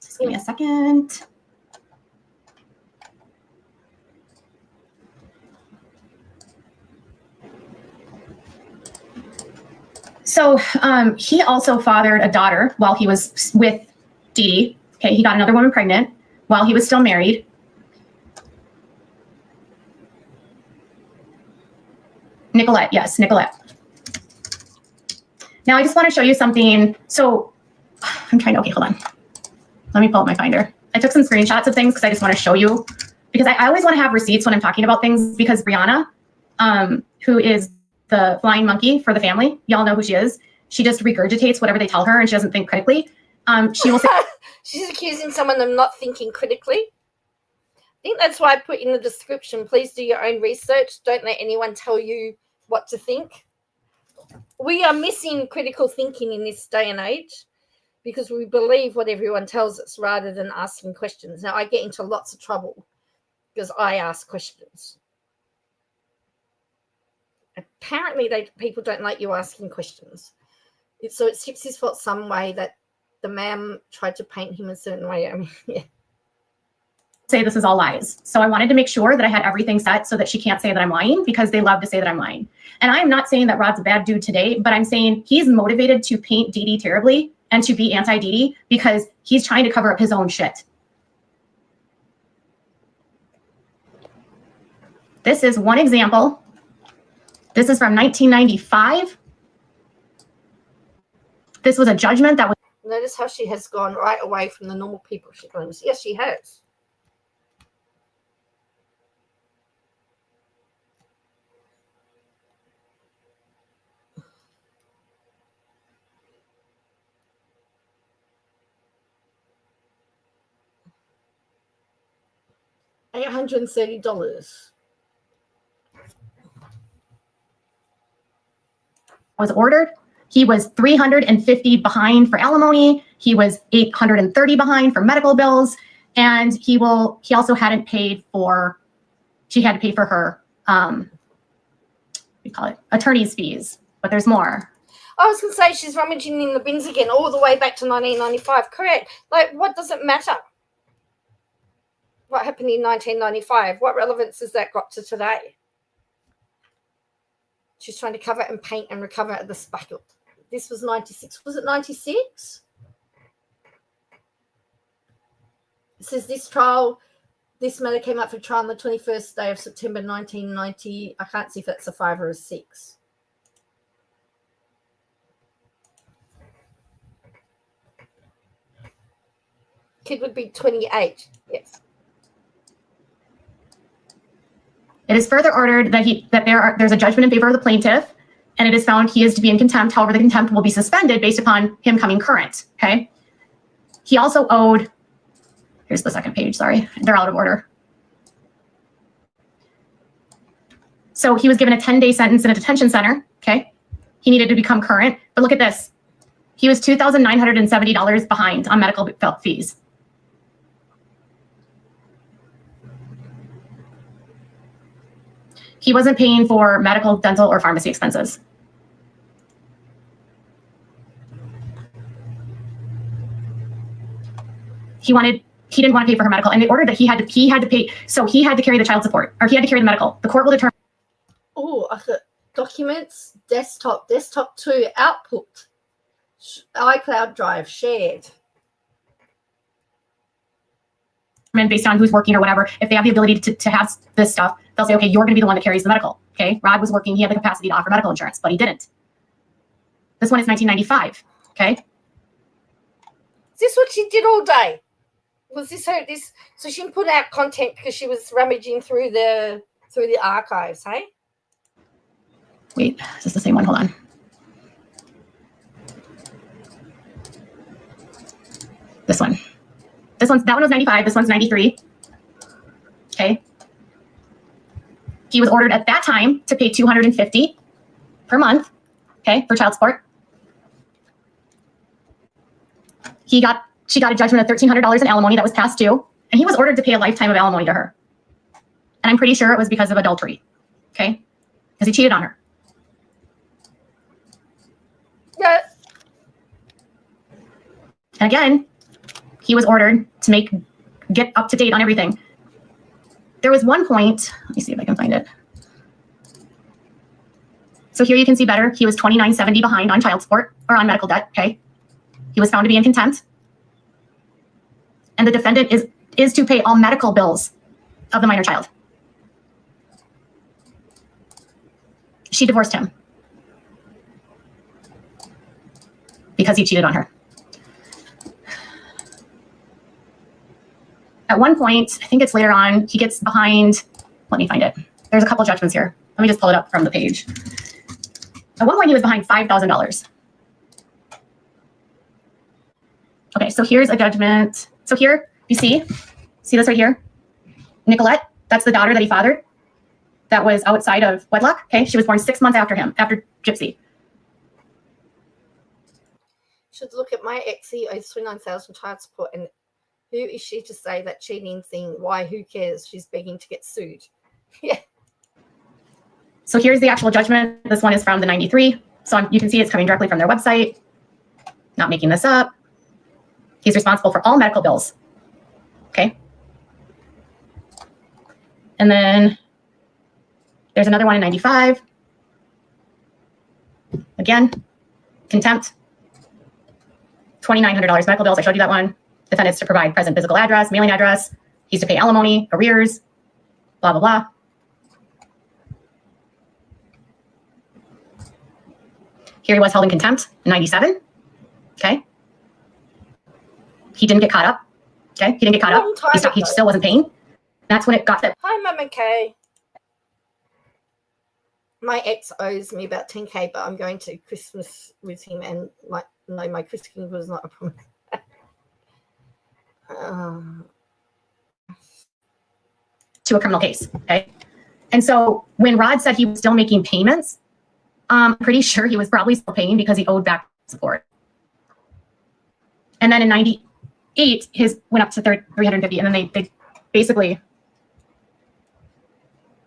Just give me a second. So he also fathered a daughter while he was with Dee Dee. Okay, he got another woman pregnant while he was still married. Nicolette, yes, Nicolette. Now I just want to show you something. So I'm trying to, okay, hold on. Let me pull up my Finder. I took some screenshots of things because I just want to show you, because I always want to have receipts when I'm talking about things, because Brianna, who is the flying monkey for the family, y'all know who she is. She just regurgitates whatever they tell her and she doesn't think critically. She will say she's accusing someone of not thinking critically. I think that's why I put in the description, please do your own research. Don't let anyone tell you what to think. We are missing critical thinking in this day and age because we believe what everyone tells us rather than asking questions. Now, I get into lots of trouble because I ask questions. Apparently, people don't like you asking questions. So it's Tipsy's fault some way that the man tried to paint him a certain way. I mean, yeah. Say this is all lies. So I wanted to make sure that I had everything set so that she can't say that I'm lying, because they love to say that I'm lying. And I am not saying that Rod's a bad dude today, but I'm saying he's motivated to paint Dee Dee terribly and to be anti-Dee Dee because he's trying to cover up his own shit. This is one example. This is from 1995. This was a judgment that was... Notice how she has gone right away from the normal people she claims. Yes, she has. $830. Was ordered. He was $350 behind for alimony. He was $830 behind for medical bills, and he also hadn't paid for. She had to pay for her we call it attorney's fees, but there's more. I was going to say she's rummaging in the bins again, all the way back to 1995. Correct. Like, what does it matter? What happened in 1995? What relevance has that got to today? She's trying to cover and paint and recover the spackle. This was 96. Was it 96? It says this matter came up for trial on the 21st day of September 1990. I can't see if that's a 5 or a 6. Kid would be 28. Yes. It is further ordered that there's a judgment in favor of the plaintiff, and it is found he is to be in contempt. However, the contempt will be suspended based upon him coming current. Okay. He also owed. Here's the second page. Sorry, they're out of order. So he was given a 10-day sentence in a detention center. Okay. He needed to become current, but look at this. He was $2,970 behind on medical fees. He wasn't paying for medical, dental, or pharmacy expenses. He didn't want to pay for her medical, and they ordered that he had to pay. So he had to carry the child support, or he had to carry the medical. The court will determine. Oh, I got documents, desktop 2, output, iCloud Drive, shared. Based on who's working or whatever, if they have the ability to have this stuff, they'll say, okay, you're going to be the one that carries the medical. Okay, Rod was working, he had the capacity to offer medical insurance, but he didn't. This one is 1995. Okay. Is this what she did all day? Was this her? So she didn't put out content because she was rummaging through the archives, hey? Wait, is this the same one? Hold on. This one. That one was 95. This one's 93. Okay. He was ordered at that time to pay $250 per month. Okay, for child support. She got a judgment of $1,300 in alimony that was past due, and he was ordered to pay a lifetime of alimony to her. And I'm pretty sure it was because of adultery. Okay, because he cheated on her. Yeah. And again, he was ordered to get up to date on everything. There was one point, let me see if I can find it. So here you can see better. He was $2,970 behind on child support or on medical debt. Okay. He was found to be in contempt. And the defendant is to pay all medical bills of the minor child. She divorced him because he cheated on her. At one point, I think it's later on, he gets behind. Let me find it. There's a couple judgments here. Let me just pull it up from the page. At one point, he was behind $5,000. Okay, so here's a judgment. So here, you see this right here? Nicolette, that's the daughter that he fathered that was outside of wedlock. Okay, she was born 6 months after him, after Gypsy. Should look at my ex. He owes 29,000 child support, and who is she to say that cheating thing? Why? Who cares? She's begging to get sued. Yeah. So here's the actual judgment. This one is from the 93. So you can see it's coming directly from their website. Not making this up. He's responsible for all medical bills. Okay. And then there's another one in 95. Again, contempt. $2,900 medical bills. I showed you that one. Defendants to provide present physical address, mailing address. He's to pay alimony, arrears, blah, blah, blah. Here he was held in contempt in 97. Okay. He didn't get caught up. Okay. He didn't get caught up. He still wasn't paying. That's when it got that. Hi, Mama Kay. My ex owes me about 10K, but I'm going to Christmas with him, and my Christmas was not a promise. To a criminal case. Okay. And so when Rod said he was still making payments, I'm pretty sure he was probably still paying because he owed back support. And then in 98, his went up to 350, and then they basically,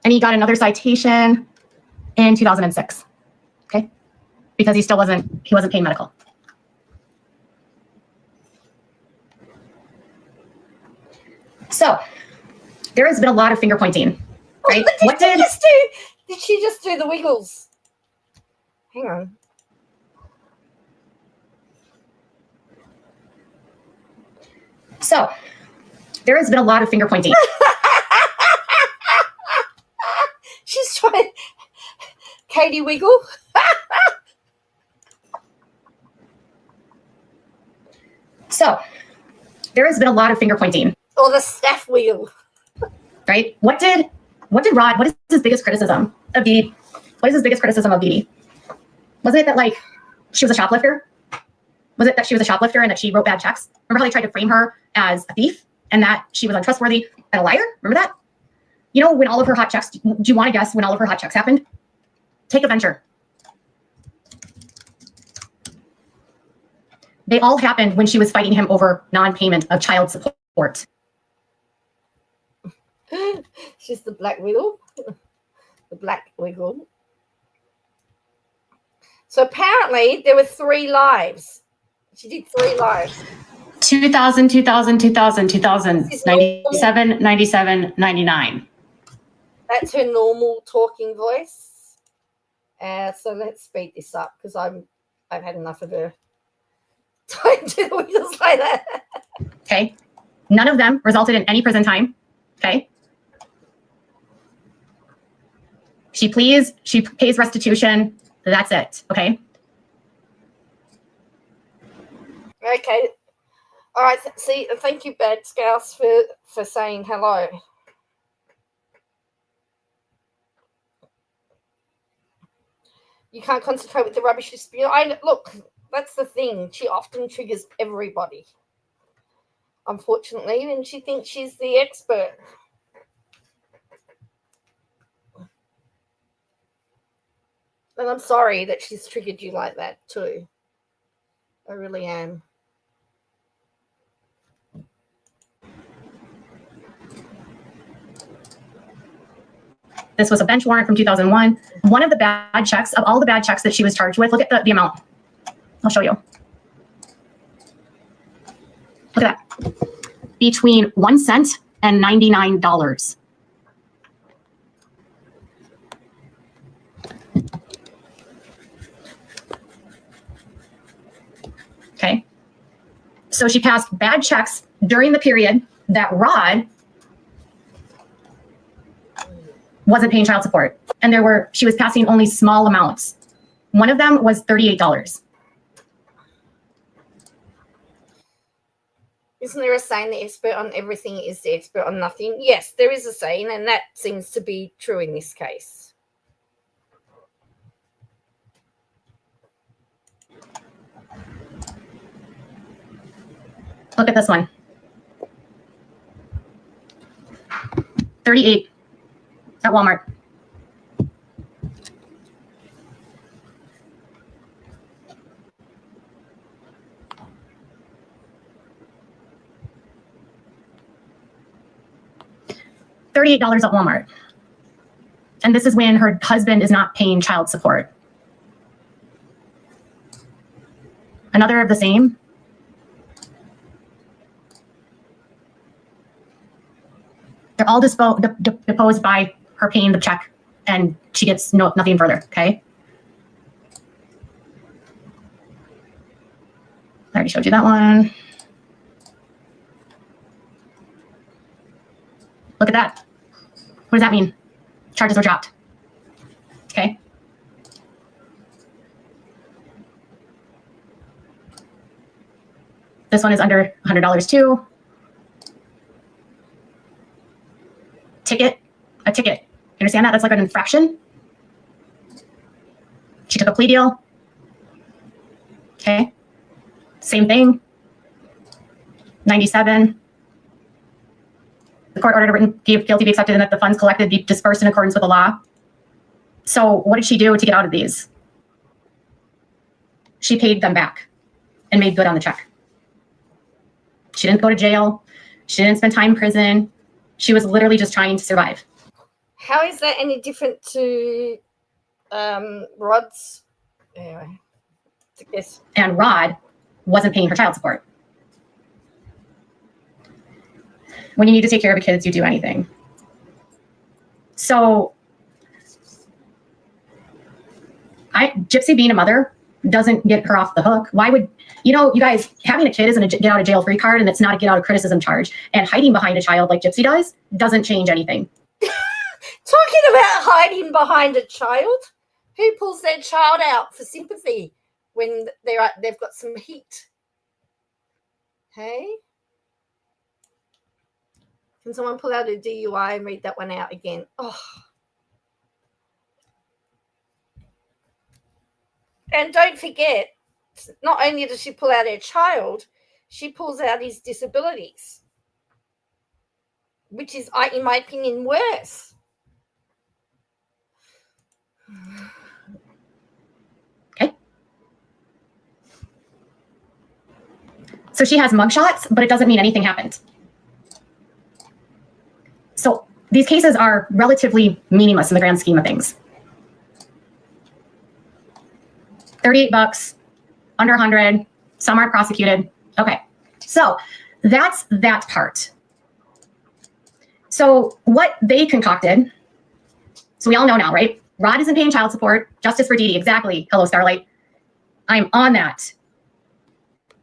and he got another citation in 2006. Okay, because he wasn't paying medical. So there has been a lot of finger pointing, right? What did she just do? Did she just do the wiggles? Hang on. So there has been a lot of finger pointing. She's trying. Katie Wiggle. So there has been a lot of finger pointing. Or the staff wheel. Right? What did Rod, what is his biggest criticism of Dee Dee? What is his biggest criticism of Dee Dee? Wasn't it that, like, she was a shoplifter? Was it that she was a shoplifter and that she wrote bad checks? Remember how they tried to frame her as a thief and that she was untrustworthy and a liar? Remember that? You know, when all of her hot checks, do you want to guess when all of her hot checks happened? Take a venture. They all happened when she was fighting him over non-payment of child support. She's the black wiggle. The black wiggle. So apparently there were 3 lives. She did 3 lives. 2000, 2000, 2000, 2000, 97, 97, 99. That's her normal talking voice. So let's speed this up because I've had enough of her. Don't do the wiggles like that. Okay. None of them resulted in any prison time. Okay. She pays restitution. That's it. Okay. Okay. All right. See, thank you, Bad Scouts, for saying hello. You can't concentrate with the rubbish dispute. Look, that's the thing. She often triggers everybody, unfortunately, and she thinks she's the expert. And I'm sorry that she's triggered you like that too. I really am. This was a bench warrant from 2001. One of the bad checks, of all the bad checks that she was charged with, look at the amount. I'll show you. Look at that. Between 1 cent and $99. Okay. So she passed bad checks during the period that Rod wasn't paying child support. And she was passing only small amounts. One of them was $38. Isn't there a saying, the expert on everything is the expert on nothing? Yes, there is a saying, and that seems to be true in this case. Look at this one. 38 at Walmart. $38 at Walmart. And this is when her husband is not paying child support. Another of the same. They're all deposed by her paying the check, and she gets nothing further, okay? I already showed you that one. Look at that. What does that mean? Charges were dropped. Okay. This one is under $100 too. A ticket. You understand that? That's like an infraction. She took a plea deal. Okay. Same thing. 97. The court ordered a written guilty be accepted and that the funds collected be dispersed in accordance with the law. So what did she do to get out of these? She paid them back and made good on the check. She didn't go to jail. She didn't spend time in prison. She was literally just trying to survive. How is that any different to Rod's? Anyway, yes. And Rod wasn't paying for child support. When you need to take care of the kids, you do anything. So Gypsy being a mother doesn't get her off the hook. Why would, you guys, having a kid isn't a get out of jail free card, and it's not a get out of criticism charge. And hiding behind a child like Gypsy doesn't change anything. Talking about hiding behind a child, who pulls their child out for sympathy when they've got some heat? Hey? Can someone pull out a DUI and read that one out again? Oh. And don't forget, not only does she pull out her child, she pulls out his disabilities, which is, in my opinion, worse. Okay. So she has mugshots, but it doesn't mean anything happened. So these cases are relatively meaningless in the grand scheme of things. $38, under 100, some aren't prosecuted. Okay, so that's that part. So what they concocted, so we all know now, right? Rod isn't paying child support, justice for Dee Dee, exactly. Hello, Starlight. I'm on that.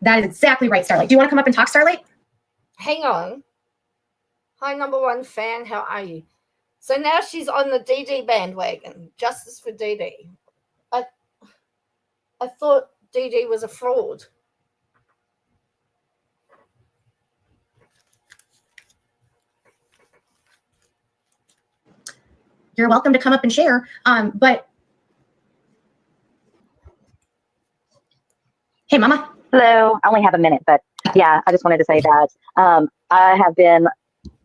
That is exactly right, Starlight. Do you want to come up and talk, Starlight? Hang on. Hi, number one fan. How are you? So now she's on the Dee Dee bandwagon. Justice for Dee Dee. I thought Dee Dee was a fraud. You're welcome to come up and share. But hey, Mama. Hello. I only have a minute, but yeah, I just wanted to say that I have been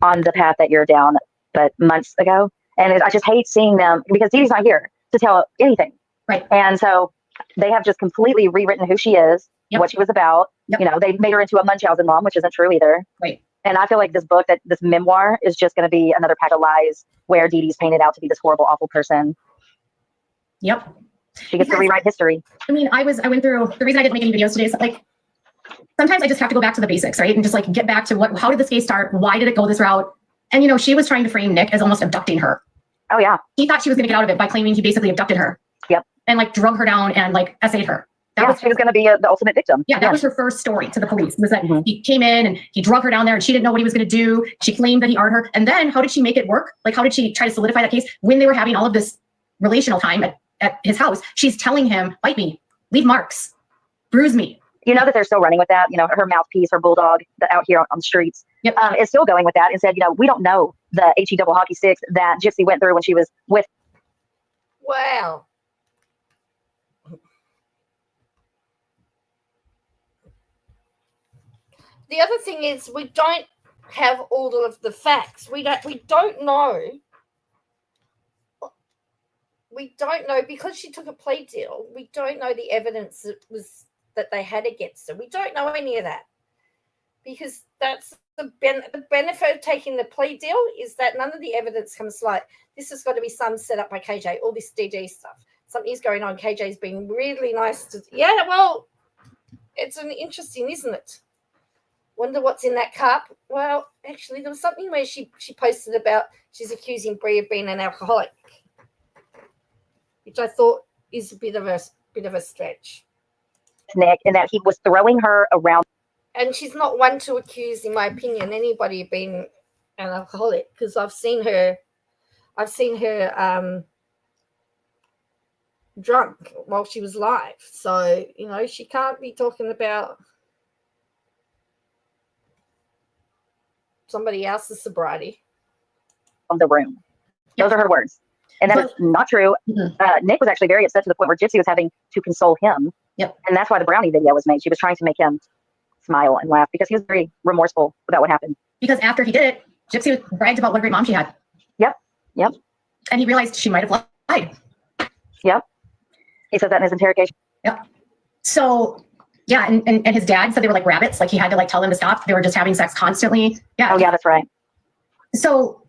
on the path that you're down, but months ago, and I just hate seeing them because Dee Dee's not here to tell anything. Right. And so they have just completely rewritten who she is, what she was about. Yep. They made her into a Munchausen mom, which isn't true either. Right. And I feel like this memoir is just going to be another pack of lies where Dee Dee's painted out to be this horrible, awful person. Yep. She gets to rewrite history. I mean, I went through, the reason I didn't make any videos today is like, sometimes I just have to go back to the basics, right? And just like get back to how did this case start? Why did it go this route? And she was trying to frame Nick as almost abducting her. Oh yeah. He thought she was going to get out of it by claiming he basically abducted her. Yep. And like drug her down and like essayed her. She was going to be the ultimate victim. Yeah, that was her first story to the police, was that he came in and he drug her down there and she didn't know what he was going to do. She claimed that he armed her. And then how did she make it work? Like, how did she try to solidify that case when they were having all of this relational time at his house? She's telling him, bite me, leave marks, bruise me. You know that they're still running with that. Her mouthpiece, her bulldog out here on the streets is still going with that and said, we don't know the HE double hockey sticks that Gypsy went through when she was with. Wow. the other thing is we don't have all of the facts. We don't know. We don't know because she took a plea deal. We don't know the evidence that they had against her. We don't know any of that because that's the benefit of taking the plea deal is that none of the evidence comes like this has got to be some set up by KJ. All this DD stuff. Something's going on. KJ's been really nice to. Yeah, well, it's an interesting, isn't it? Wonder what's in that cup. Well, actually, there was something where she posted about she's accusing Brie of being an alcoholic, which I thought is a bit of a stretch. Nick, and that he was throwing her around. And she's not one to accuse, in my opinion, anybody of being an alcoholic because I've seen her drunk while she was live. So, she can't be talking about somebody else's sobriety. Of the room. Those are her words. And that is not true. Mm-hmm. Nick was actually very upset to the point where Gypsy was having to console him. Yep. And that's why the brownie video was made. She was trying to make him smile and laugh because he was very remorseful about what happened. Because after he did it, Gypsy bragged about what a great mom she had. Yep. And he realized she might have lied. Yep. He said that in his interrogation. Yep. So, yeah, and his dad said they were like rabbits. Like he had to tell them to stop. They were just having sex constantly. Yeah. Oh, yeah, that's right. So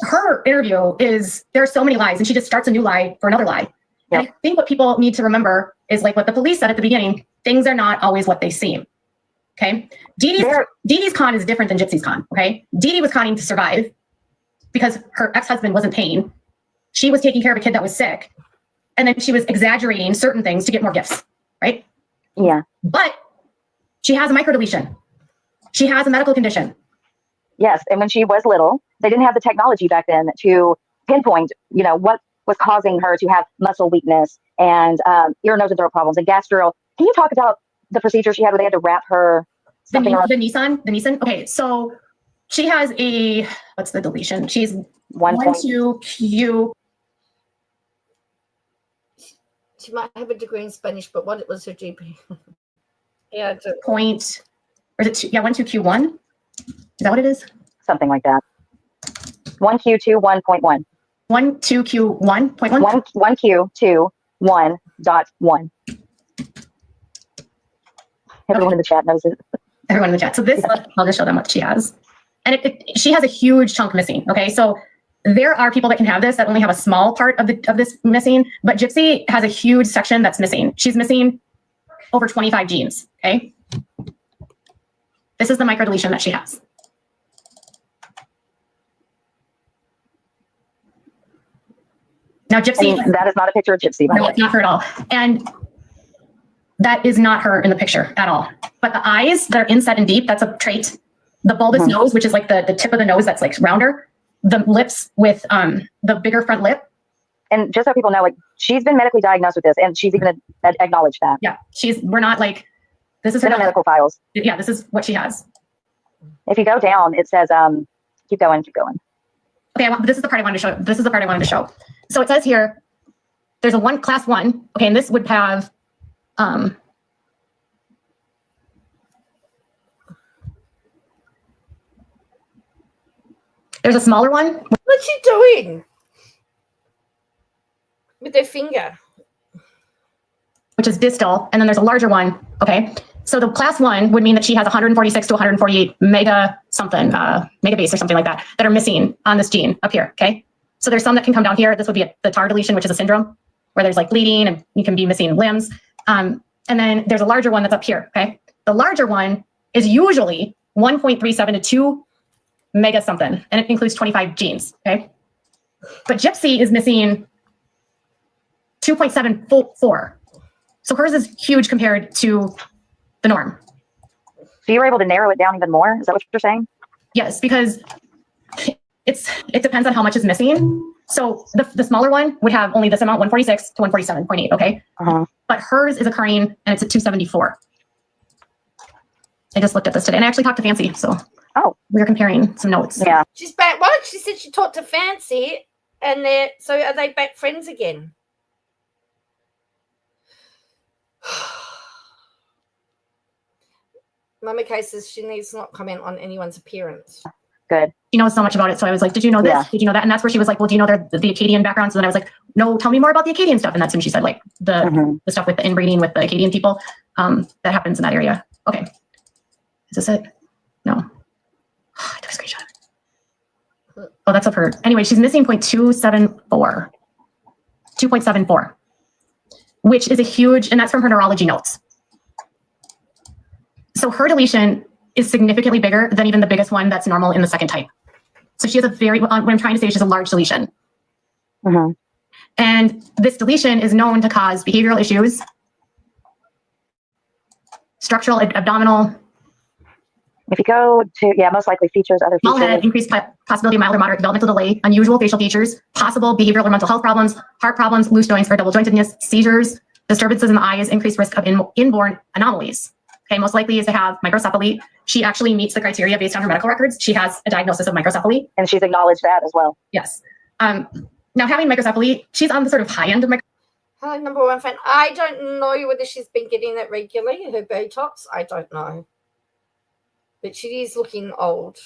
her interview is, there are so many lies and she just starts a new lie for another lie. Yep. And I think what people need to remember is like what the police said at the beginning, things are not always what they seem. Okay. Dee Dee's con is different than Gypsy's con. Okay. Dee Dee was conning to survive because her ex-husband wasn't paying. She was taking care of a kid that was sick. And then she was exaggerating certain things to get more gifts. Right. Yeah. But she has a microdeletion. She has a medical condition. Yes. And when she was little, they didn't have the technology back then to pinpoint, what was causing her to have muscle weakness and ear, nose, and throat problems and gastro. Can you talk about the procedure she had where they had to wrap her something the Nissan. Okay. So she has what's the deletion? She's 1-2Q. She might have a degree in Spanish, but what it was her GP. Yeah, it's a point. Or is it 1-2Q1? Is that what it is? Something like that. 1Q21.1. 1-2Q1.1? 1Q21.1. Everyone in the chat knows it. Everyone in the chat. So this, I'll just show them what she has. And she has a huge chunk missing. Okay. So there are people that can have this that only have a small part of this missing, but Gypsy has a huge section that's missing. She's missing over 25 genes. Okay. This is the microdeletion that she has. Now, Gypsy. That is not a picture of Gypsy. No, it's not her at all. And that is not her in the picture at all. But the eyes that are inset and deep, that's a trait. The bulbous nose, which is like the tip of the nose that's like rounder. The lips with the bigger front lip. And just so people know, she's been medically diagnosed with this, and she's even acknowledged that. Yeah, we're not this is her medical files. Yeah, this is what she has. If you go down, it says, keep going. Okay, this is the part I wanted to show. So it says here, there's a class 1. Okay, and this would have, there's a smaller one. What's she doing with their finger? Which is distal, and then there's a larger one. Okay, so the class 1 would mean that she has 146 to 148 mega something, megabase or something like that are missing on this gene up here. Okay, so there's some that can come down here. This would be the TAR deletion, which is a syndrome where there's bleeding and you can be missing limbs. And then there's a larger one that's up here. Okay, the larger one is usually 1.37 to 2 mega something, and it includes 25 genes. Okay, but Gypsy is missing 2.74. So hers is huge compared to the norm. So you were able to narrow it down even more? Is that what you're saying? Yes, because it depends on how much is missing. So the smaller one would have only this amount, 146 to 147.8. Okay, but hers is occurring and it's at 274. I just looked at this today, and I actually talked to Fancy, so we were comparing some notes. Yeah, she's back. What? She said she talked to Fancy, and so are they back friends again? Mama Kay says she needs to not comment on anyone's appearance. Good. She knows so much about it. So I was like, did you know this? Yeah. Did you know that? And that's where she was like, well, do you know the Acadian background? So then I was like, no, tell me more about the Acadian stuff. And that's when she said like the stuff with the inbreeding with the Acadian people that happens in that area. Okay. Is this it? No. I took a screenshot. Oh, that's of her. Anyway, she's missing 2.74, which is a huge, and that's from her neurology notes. So her deletion is significantly bigger than even the biggest one that's normal in the second type. So she has a very, what I'm trying to say is she has a large deletion. And this deletion is known to cause behavioral issues, structural, abdominal. If you go to, most likely features, other Small features. head, increased possibility of mild or moderate developmental delay, unusual facial features, possible behavioral or mental health problems, heart problems, loose joints or double jointedness, seizures, disturbances in the eyes, increased risk of inborn anomalies. Okay, most likely is to have microcephaly. She actually meets the criteria based on her medical records. She has a diagnosis of microcephaly. And she's acknowledged that as well. Yes. Now having microcephaly, she's on the sort of high end of Hi, number one fan. I don't know whether she's been getting that regularly, her Botox. I don't know. But she is looking old.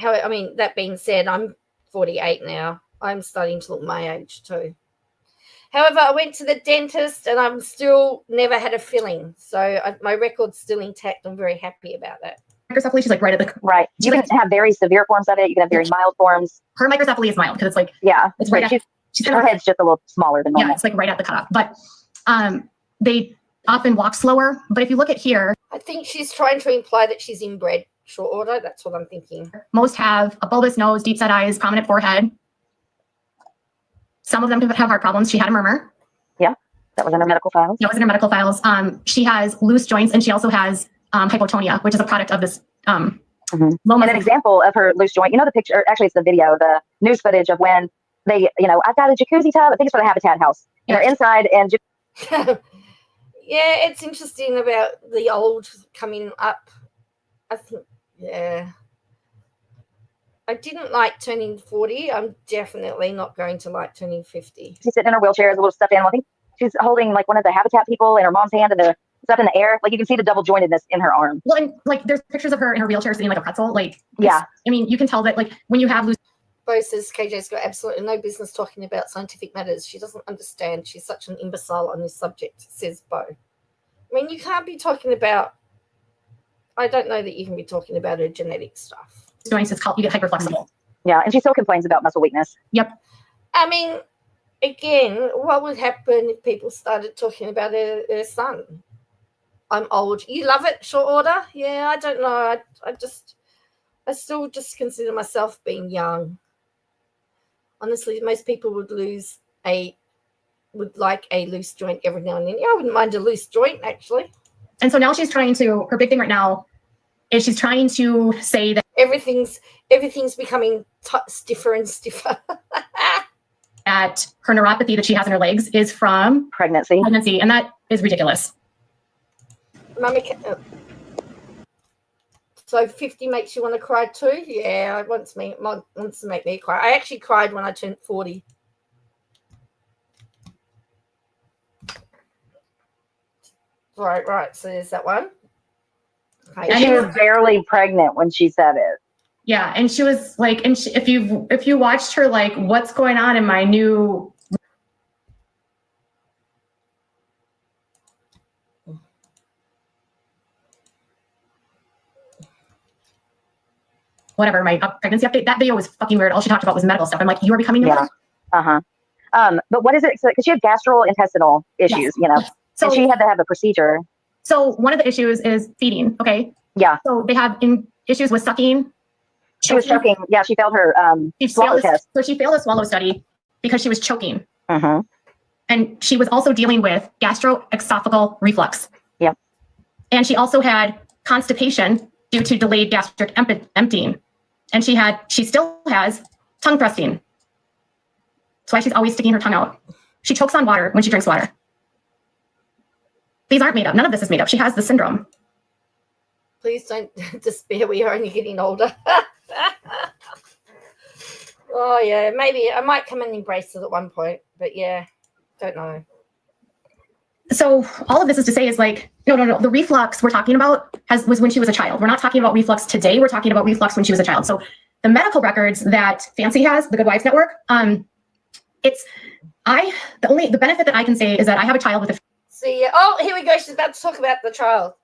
I mean, that being said, I'm 48 now. I'm starting to look my age too. However, I went to the dentist and I'm still never had a filling. So my record's still intact. I'm very happy about that. microcephaly. She's like right at the, Right. You can have very severe forms of it. You can have very mild forms. her microcephaly is mild because it's like, Yeah. it's right She's, she's her head's just a little smaller than yeah, normal. it's like right at the cutoff. But they often walk slower. But if you look at here, I think she's trying to imply that she's inbred short order. That's what I'm thinking. most have a bulbous nose, deep set eyes, prominent forehead. Some of them have heart problems. She had a murmur. Yeah. That was in her medical files. That was in her medical files. She has loose joints and she also has hypotonia, which is a product of this low And muscle. an example of her loose joint, the picture, actually it's the video, the news footage of when they, I've got a jacuzzi tub. I think it's for the Habitat house. And they're inside and Yeah, it's interesting about the old coming up. I think, yeah. I didn't like turning 40. I'm definitely not going to like turning 50. she's sitting in her wheelchair as a little stuffed animal. I think she's holding like one of the Habitat people in her mom's hand and it's up in the air. Like you can see the double jointedness in her arm. Well, and like there's pictures of her in her wheelchair sitting like a pretzel. Like, Yeah. I mean, you can tell that like when you have loose. Bo says KJ's got absolutely no business talking about scientific matters. She doesn't understand. She's such an imbecile on this subject, says Bo. I mean, you can't be talking about, I don't know that you can be talking about her genetic stuff. joints, it's called, you get hyperflexible. Yeah. And she still complains about muscle weakness. Yep. I mean, again, what would happen if people started talking about her son? I'm old. You love it, short order? Yeah, I don't know. I still just consider myself being young. Honestly, most people would like a loose joint every now and then. Yeah, I wouldn't mind a loose joint, actually. And so now she's trying to, her big thing right now is she's trying to say that Everything's becoming stiffer and stiffer. that her neuropathy that she has in her legs is from Pregnancy. pregnancy, and that is ridiculous. So 50 makes you want to cry too? Yeah, it wants to make me cry. I actually cried when I turned 40. Right. So there's that one. Okay. And she was barely pregnant when she said it. Yeah, and she was like, and she, if you watched her, like, what's going on in my new whatever, my pregnancy update, that video was fucking weird. All she talked about was medical stuff. I'm like, you are becoming a mother? But what is it? Because she had gastrointestinal issues, Yes. So and she had to have a procedure. So one of the issues is feeding. Okay. Yeah. So they have issues with sucking. She was choking. Yeah, she failed her swallow test. So she failed a swallow study because she was choking. Mm-hmm. And she was also dealing with gastroesophageal reflux. Yep. And she also had constipation due to delayed gastric emptying. And she still has tongue thrusting. That's why she's always sticking her tongue out. She chokes on water when she drinks water. These aren't made up. None of this is made up. She has the syndrome. Please don't despair. We are only getting older. Oh, yeah. Maybe I might come and embrace it at one point. But, yeah, don't know. So all of this is to say is like, no. The reflux we're talking about was when she was a child. We're not talking about reflux today. We're talking about reflux when she was a child. So the medical records that Fancy has, the Good Wives Network, the benefit that I can say is that I have a child with a. See, here we go. She's about to talk about the child.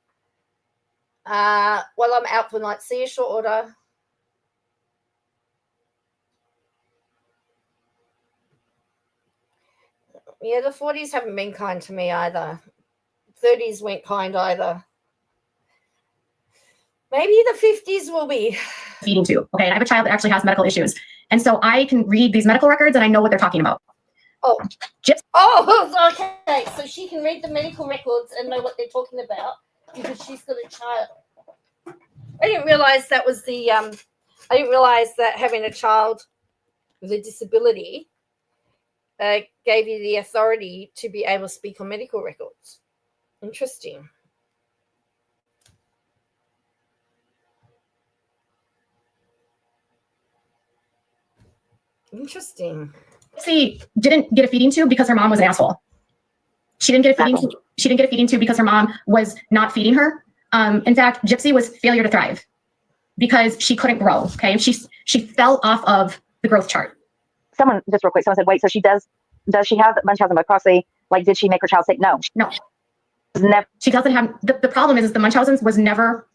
Well, I'm out for night. See you short order. Yeah, the 40s haven't been kind to me either. 30s weren't kind either. Maybe the 50s will be. Feeding tube. Okay. And I have a child that actually has medical issues. And so I can read these medical records and I know what they're talking about. Oh. Oh, okay. So she can read the medical records and know what they're talking about because she's got a child. I didn't realize that was the I didn't realize that having a child with a disability gave you the authority to be able to speak on medical records. Interesting. Interesting. Gypsy didn't get a feeding tube because her mom was an asshole. She didn't get a feeding tube. She didn't get a feeding tube because her mom was not feeding her. In fact, Gypsy was failure to thrive because she couldn't grow. Okay, she fell off of the growth chart. Someone just real quick. Someone said, "Wait, so she does she have Munchausen by proxy? Like, did she make her child sick?" No. Never. She doesn't have. The problem is the Munchausen's was never.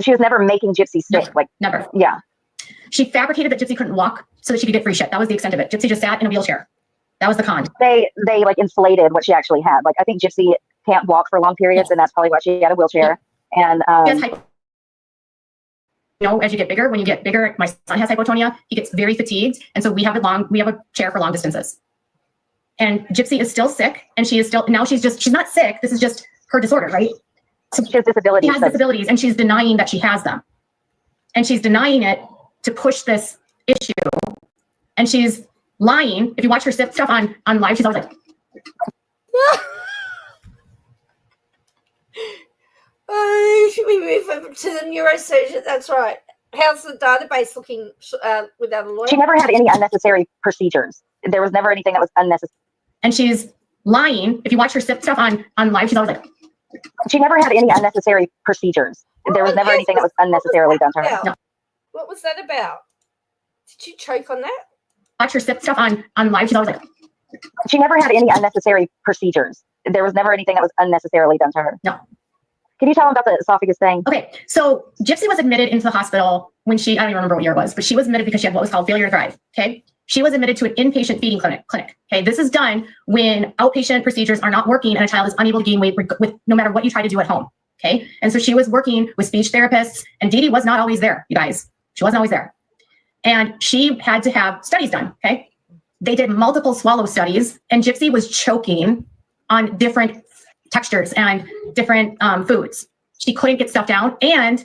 She was never making Gypsy sick. No, like never. Yeah. She fabricated that Gypsy couldn't walk so that she could get free shit. That was the extent of it. Gypsy just sat in a wheelchair. That was the con. They like inflated what she actually had. Like I think Gypsy can't walk for long periods, and that's probably why she had a wheelchair. Yeah. And as you get bigger, when you get bigger, my son has hypotonia. He gets very fatigued, and so we have a chair for long distances. And Gypsy is still sick, and she is still now. She's not sick. This is just her disorder, right? So she has disabilities. She has disabilities, and she's denying that she has them, and she's denying it to push this issue. And she's lying. If you watch her stuff on live, she's always like. Should we move over to the neurosurgeon? That's right. How's the database looking without a lawyer? She never had any unnecessary procedures. There was never anything that was unnecessary. And she's lying. If you watch her stuff on live, she's always like. She never had any unnecessary procedures. There was never anything that was unnecessarily done to her. No. What was that about? Did you choke on that? Watch her stuff on live, she's always like. She never had any unnecessary procedures. There was never anything that was unnecessarily done to her. No. Can you tell them about the esophagus thing? Okay, so Gypsy was admitted into the hospital when I don't even remember what year it was, but she was admitted because she had what was called failure to thrive. Okay, she was admitted to an inpatient feeding clinic. Okay, this is done when outpatient procedures are not working and a child is unable to gain weight with no matter what you try to do at home. Okay, and so she was working with speech therapists, and Dee Dee was not always there, you guys. She wasn't always there, and she had to have studies done. Okay, they did multiple swallow studies, and Gypsy was choking on different textures and different foods. She couldn't get stuff down, and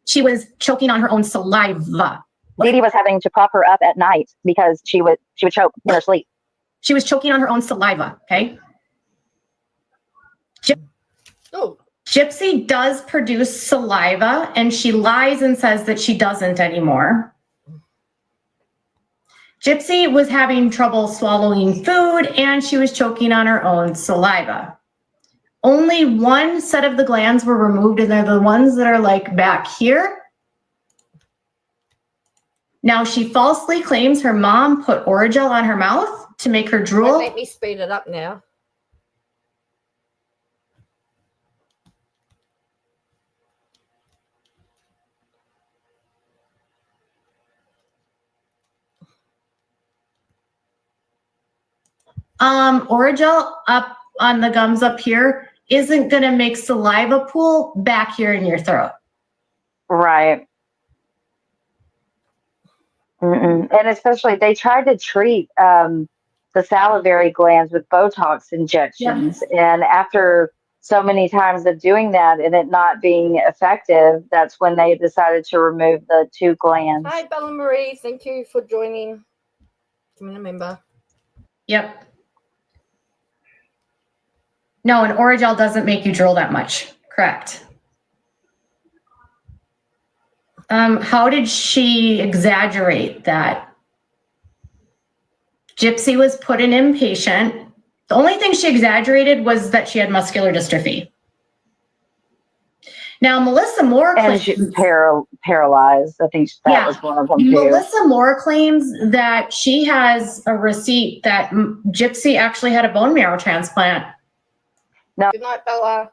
she was choking on her own saliva. Dee Dee was having to prop her up at night because she would choke in her sleep. She was choking on her own saliva. Okay. Gypsy does produce saliva, and she lies and says that she doesn't anymore. Gypsy was having trouble swallowing food, and she was choking on her own saliva. Only one set of the glands were removed, and they're the ones that are like back here. Now, she falsely claims her mom put Orajel on her mouth to make her drool. Make me speed it up now. Orajel up on the gums up here isn't going to make saliva pool back here in your throat. Right. And especially they tried to treat the salivary glands with Botox injections. Yes. And after so many times of doing that and it not being effective, that's when they decided to remove the two glands. Hi, Bella Marie. Thank you for joining. I'm a member. Yep. No, and Orajel doesn't make you drool that much. Correct. How did she exaggerate that? Gypsy was put in inpatient. The only thing she exaggerated was that she had muscular dystrophy. Now, Melissa Moore And she's paralyzed. I think that was one of them too. Melissa Moore claims that she has a receipt that Gypsy actually had a bone marrow transplant. No, good night, Bella.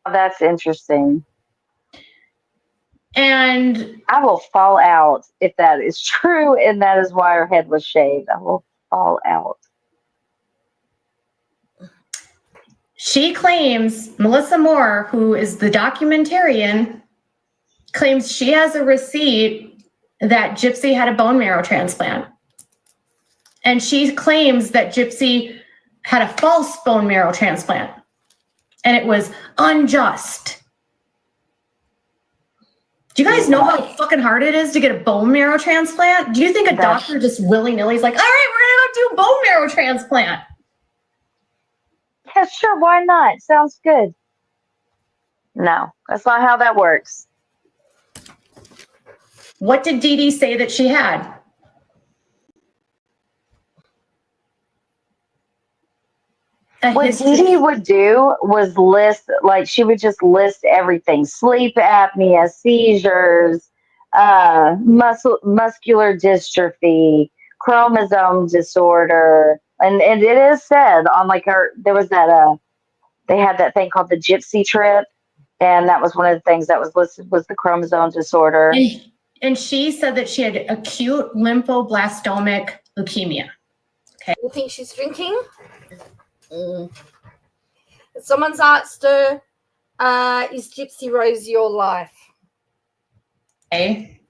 That's interesting. And I will fall out if that is true, and that is why her head was shaved. I will fall out. she claims, Melissa Moore, who is the documentarian, claims she has a receipt that Gypsy had a bone marrow transplant. And she claims that Gypsy had a false bone marrow transplant. And it was unjust. Do you guys know how fucking hard it is to get a bone marrow transplant? Do you think a doctor just willy-nilly is like, all right, we're gonna go do a bone marrow transplant? Yeah, sure, why not? Sounds good. No, that's not how that works. What did Dee Dee say that she had? What Dee Dee would do was list, like she would just list everything: sleep apnea, seizures, muscular dystrophy, chromosome disorder, and it is said on like her, there was that they had that thing called the Gypsy trip, and that was one of the things that was listed was the chromosome disorder. And she said that she had acute lymphoblastomic leukemia. Okay. You think she's drinking? Someone's asked her, is Gypsy Rose your life? Okay.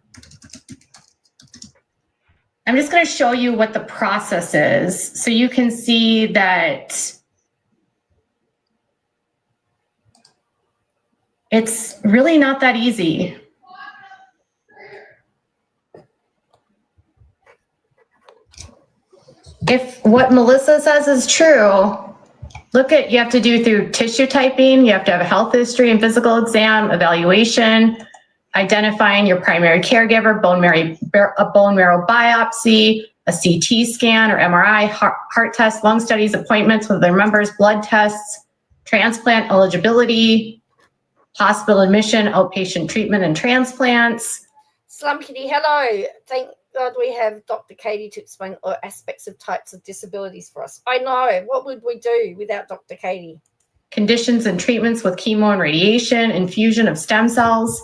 I'm just going to show you what the process is so you can see that it's really not that easy. If what Melissa says is true, you have to do through tissue typing, you have to have a health history and physical exam, evaluation, identifying your primary caregiver, a bone marrow biopsy, a CT scan or MRI, heart test, lung studies, appointments with their members, blood tests, transplant eligibility, hospital admission, outpatient treatment and transplants. Slum Kitty, hello. Thank God we have Dr. Katie to explain all aspects of types of disabilities for us. I know. What would we do without Dr. Katie? Conditions and treatments with chemo and radiation, infusion of stem cells.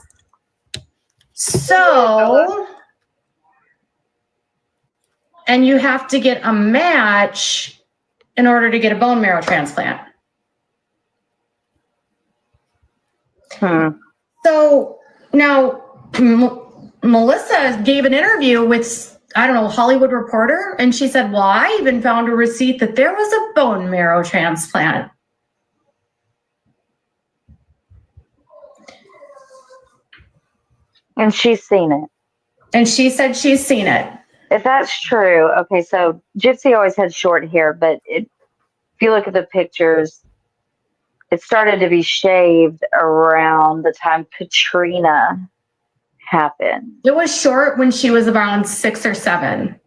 So, and you have to get a match in order to get a bone marrow transplant. So now Melissa gave an interview with, I don't know, Hollywood Reporter, and she said, well, I even found a receipt that there was a bone marrow transplant. And she's seen it. And she said she's seen it. If that's true, okay, so Gypsy always had short hair, but if you look at the pictures, it started to be shaved around the time Katrina happened. It was short when she was around 6 or 7.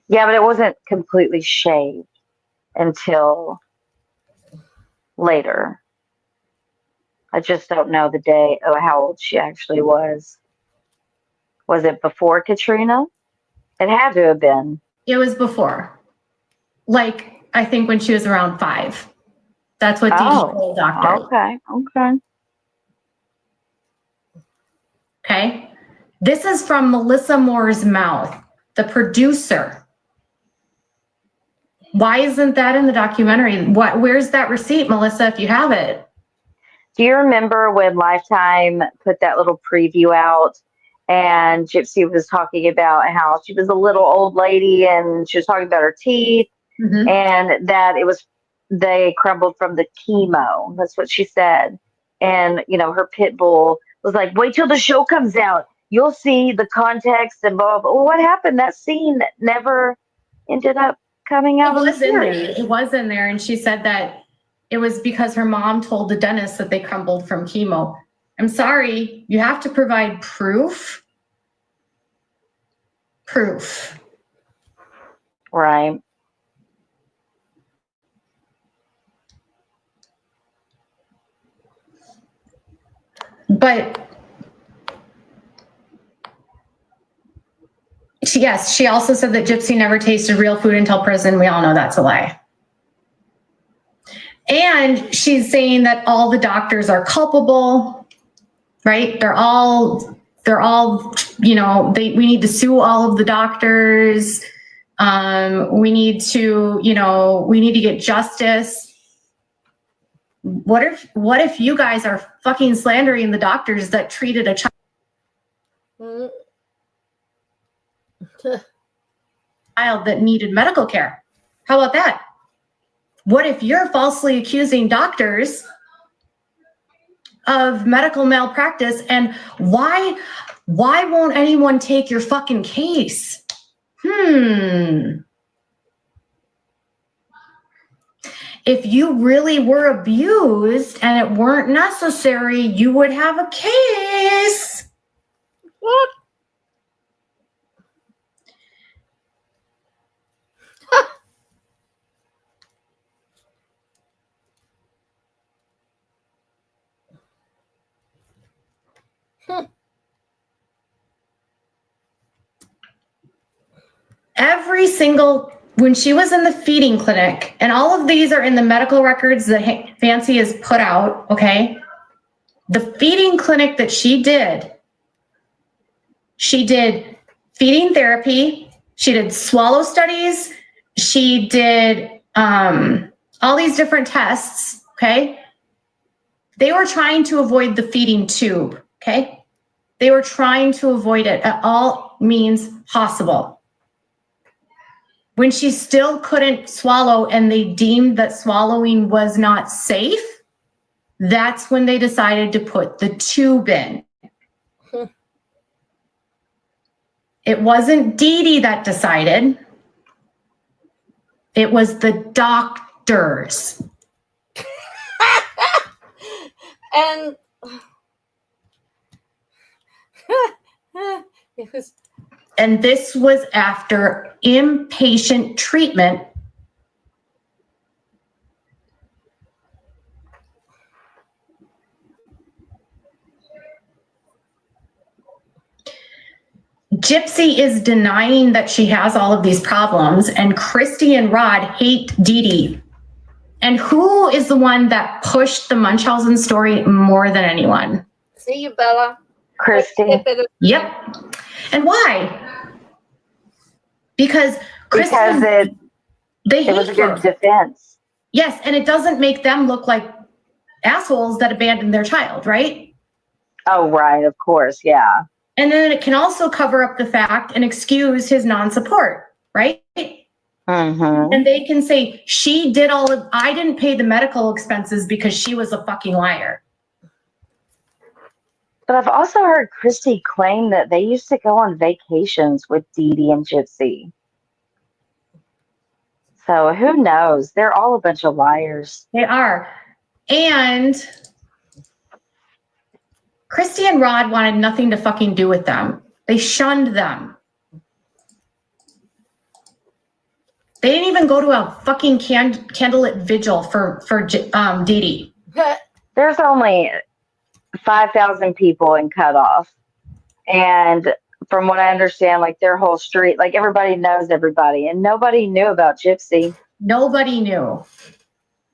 Yeah, but it wasn't completely shaved until later. I just don't know the day or how old she actually was. Was it before Katrina? It had to have been. It was before. Like, I think when she was around 5. That's what Dee Dee told doctor. Okay. This is from Melissa Moore's mouth, the producer. Why isn't that in the documentary? Where's that receipt, Melissa, if you have it? Do you remember when Lifetime put that little preview out and Gypsy was talking about how she was a little old lady and she was talking about her teeth and that they crumbled from the chemo. That's what she said. And, you know, her pit bull was like, wait till the show comes out. You'll see the context and blah, blah, blah. What happened? That scene never ended up coming out. It was in there. It was in there. And she said that it was because her mom told the dentist that they crumbled from chemo. I'm sorry. You have to provide proof. Right. But she also said that Gypsy never tasted real food until prison. We all know that's a lie. And she's saying that all the doctors are culpable, right? They're all, we need to sue all of the doctors. We need to get justice. What if you guys are fucking slandering the doctors that treated a child that needed medical care? How about that? What if you're falsely accusing doctors of medical malpractice, and why won't anyone take your fucking case? If you really were abused and it weren't necessary, you would have a case. What? Every single, when she was in the feeding clinic, and all of these are in the medical records that Fancy has put out, okay? The feeding clinic that she did feeding therapy, she did swallow studies, she did all these different tests, okay? They were trying to avoid the feeding tube, okay? They were trying to avoid it at all means possible. When she still couldn't swallow and they deemed that swallowing was not safe, that's when they decided to put the tube in. It wasn't Dee Dee that decided. It was the doctors. And it was. And this was after inpatient treatment. Gypsy is denying that she has all of these problems, and Christy and Rod hate Dee Dee. And who is the one that pushed the Munchausen story more than anyone? See you, Bella. Christy. Yep. And why? Because Because it was a good defense. Yes, and it doesn't make them look like assholes that abandoned their child, right? Oh, right, of course, yeah. And then it can also cover up the fact and excuse his non-support, right? Mm-hmm. And they can say, she did I didn't pay the medical expenses because she was a fucking liar. But I've also heard Christy claim that they used to go on vacations with Dee Dee and Gypsy. So who knows? They're all a bunch of liars. They are. And Christy and Rod wanted nothing to fucking do with them. They shunned them. They didn't even go to a fucking candlelit vigil for Dee Dee. There's only 5,000 people in Cutoff. And from what I understand, like their whole street, like everybody knows everybody. And nobody knew about Gypsy. Nobody knew.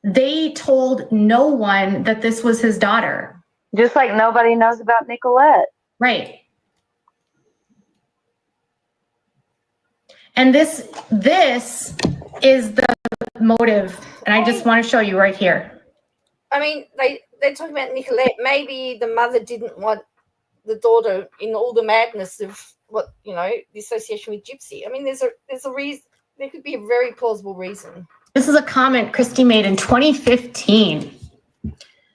They told no one that this was his daughter. Just like nobody knows about Nicolette. Right. And this is the motive. And I just want to show you right here. I mean, they're talking about Nicolette. Maybe the mother didn't want the daughter in all the madness of what, the association with Gypsy. I mean, there's a reason. There could be a very plausible reason. This is a comment Christy made in 2015.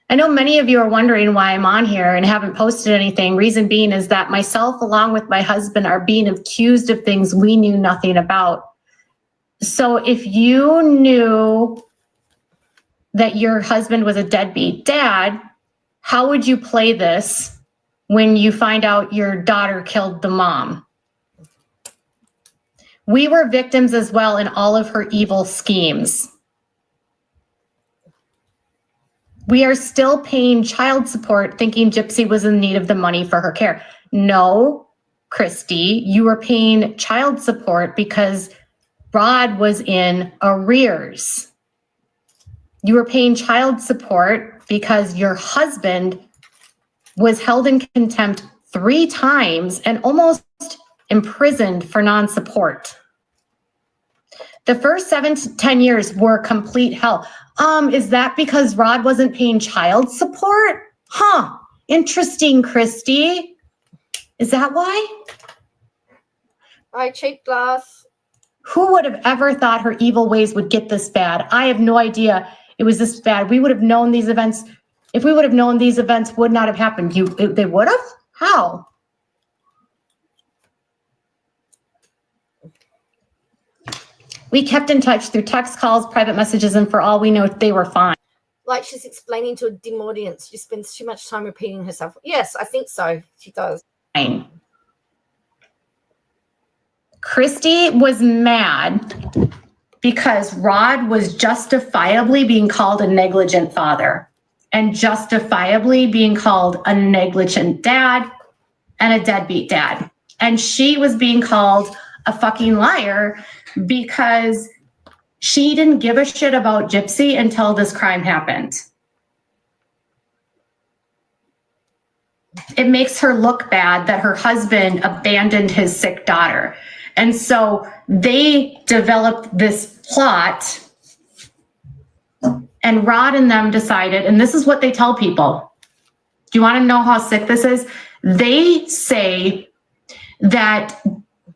I know many of you are wondering why I'm on here and haven't posted anything. Reason being is that myself, along with my husband, are being accused of things we knew nothing about. So if you knew that your husband was a deadbeat dad, how would you play this when you find out your daughter killed the mom? We were victims as well in all of her evil schemes. We are still paying child support thinking Gypsy was in need of the money for her care. No, Christy, you were paying child support because Rod was in arrears. You were paying child support because your husband was held in contempt 3 times and almost imprisoned for non-support. The first 7 to 10 years were complete hell. Is that because Rod wasn't paying child support? Huh. Interesting, Christy. Is that why? I cheap glass. Who would have ever thought her evil ways would get this bad? I have no idea it was this bad. We would have known these events. If we would have known these events would not have happened, they would have? How? We kept in touch through text calls, private messages, and for all we know, they were fine. Like she's explaining to a dim audience. She spends too much time repeating herself. Yes, I think so. She does. Fine. Christy was mad because Rod was justifiably being called a negligent father and justifiably being called a negligent dad and a deadbeat dad. And she was being called a fucking liar because she didn't give a shit about Gypsy until this crime happened. It makes her look bad that her husband abandoned his sick daughter. And so they developed this plot, and Rod and them decided, and this is what they tell people. Do you want to know how sick this is? They say that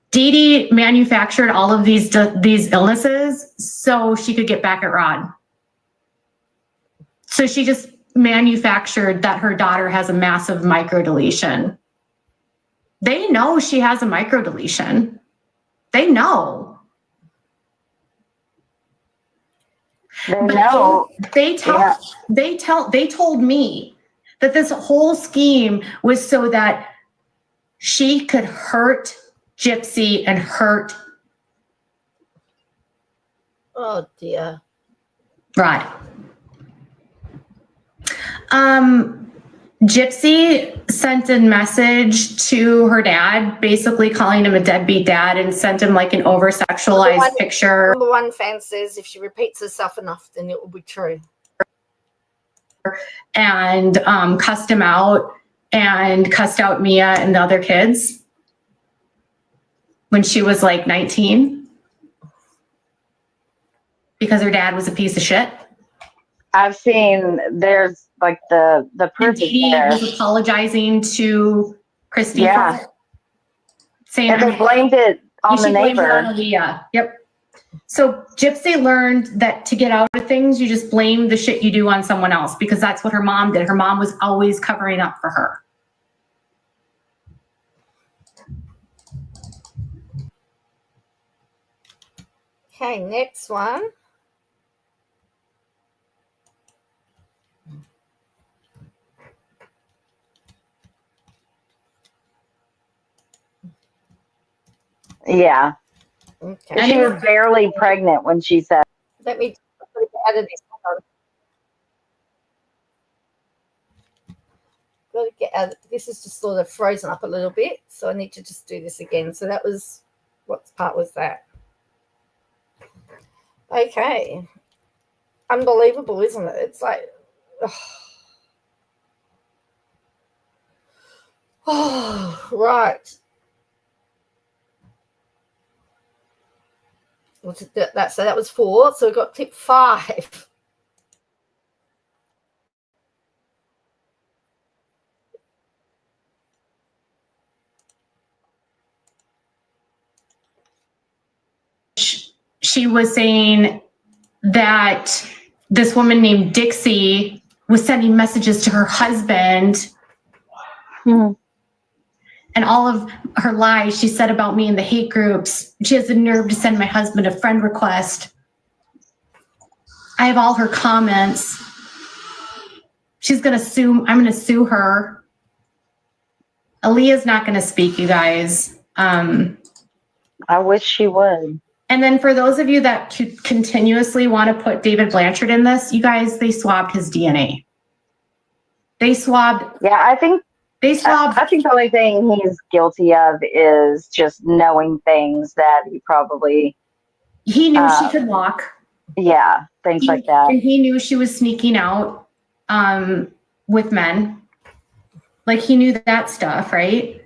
Dee Dee manufactured all of these illnesses so she could get back at Rod. So she just manufactured that her daughter has a massive microdeletion. They know she has a microdeletion. They know. They know. They told me that this whole scheme was so that she could hurt Gypsy and hurt. Oh dear. Right. Gypsy sent a message to her dad, basically calling him a deadbeat dad, and sent him like an over-sexualized picture. Number one fan says if she repeats herself enough, then it will be true. And cussed him out and cussed out Mia and the other kids when she was like 19 because her dad was a piece of shit. I've seen there's like the proof is there. Was apologizing to Christy. Yeah. Saying and they blamed it on the neighbor. On Aaliyah. Yep. So Gypsy learned that to get out of things, you just blame the shit you do on someone else because that's what her mom did. Her mom was always covering up for her. Okay, next one. Yeah. Okay. She was barely pregnant when she said. Let me get out of this. Got to get out. This is just sort of frozen up a little bit, so I need to just do this again. So that was, what part was that? Okay. Unbelievable, isn't it? It's like, oh, right. So that was 4. So we got clip 5. She was saying that this woman named Dixie was sending messages to her husband. And all of her lies she said about me in the hate groups. She has the nerve to send my husband a friend request. I have all her comments. She's going to sue. I'm going to sue her. Aaliyah's not going to speak, you guys. I wish she would. And then for those of you that continuously want to put David Blanchard in this, you guys, they swabbed his DNA. They swabbed. Yeah, I think the only thing he's guilty of is just knowing things that he knew she could walk. Yeah, things like that. And he knew she was sneaking out with men. Like he knew that stuff, right?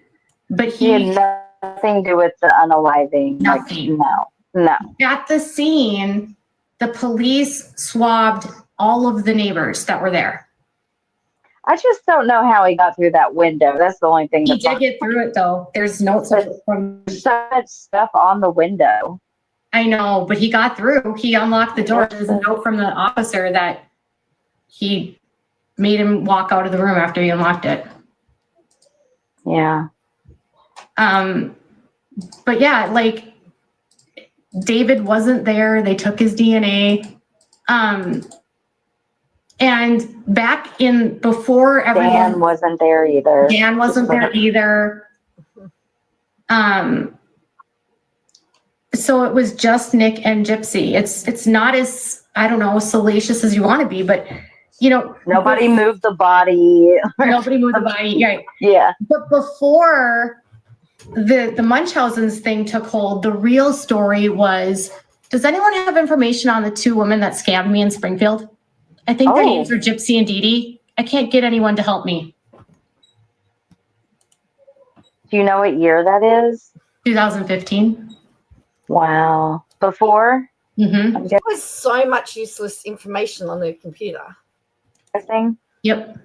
But he had nothing to do with the unaliving. Nothing. Like, no. At the scene, the police swabbed all of the neighbors that were there. I just don't know how he got through that window. That's the only thing. He did get through it though. There's notes from so much stuff on the window. I know, but he got through. He unlocked the door. There's a note from the officer that he made him walk out of the room after he unlocked it. Yeah. But yeah, like David wasn't there. They took his DNA. And back in before everyone, Dan wasn't there either. Dan wasn't there either. So it was just Nick and Gypsy. It's not as, I don't know, salacious as you want to be, but you know, nobody moved the body. Nobody moved the body, right? Yeah. But before the Munchausen's thing took hold, the real story was, does anyone have information on the two women that scammed me in Springfield? I think their names are Gypsy and Dee Dee. I can't get anyone to help me. Do you know what year that is? 2015. Wow. Before? Mm-hmm. There was so much useless information on the computer. Yep.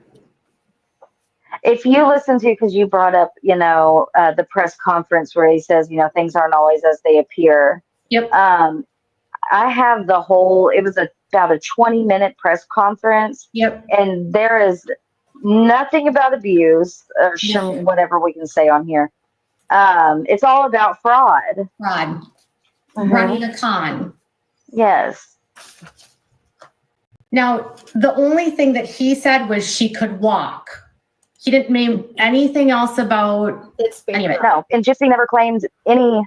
If you listen to, because you brought up, the press conference where he says, things aren't always as they appear. Yep. I have the whole, it was about a 20-minute press conference. Yep. And there is nothing about abuse or whatever we can say on here. It's all about fraud. Fraud. Running a con. Yes. Now, the only thing that he said was she could walk. He didn't name anything else about any of it. No, and Gypsy never claimed any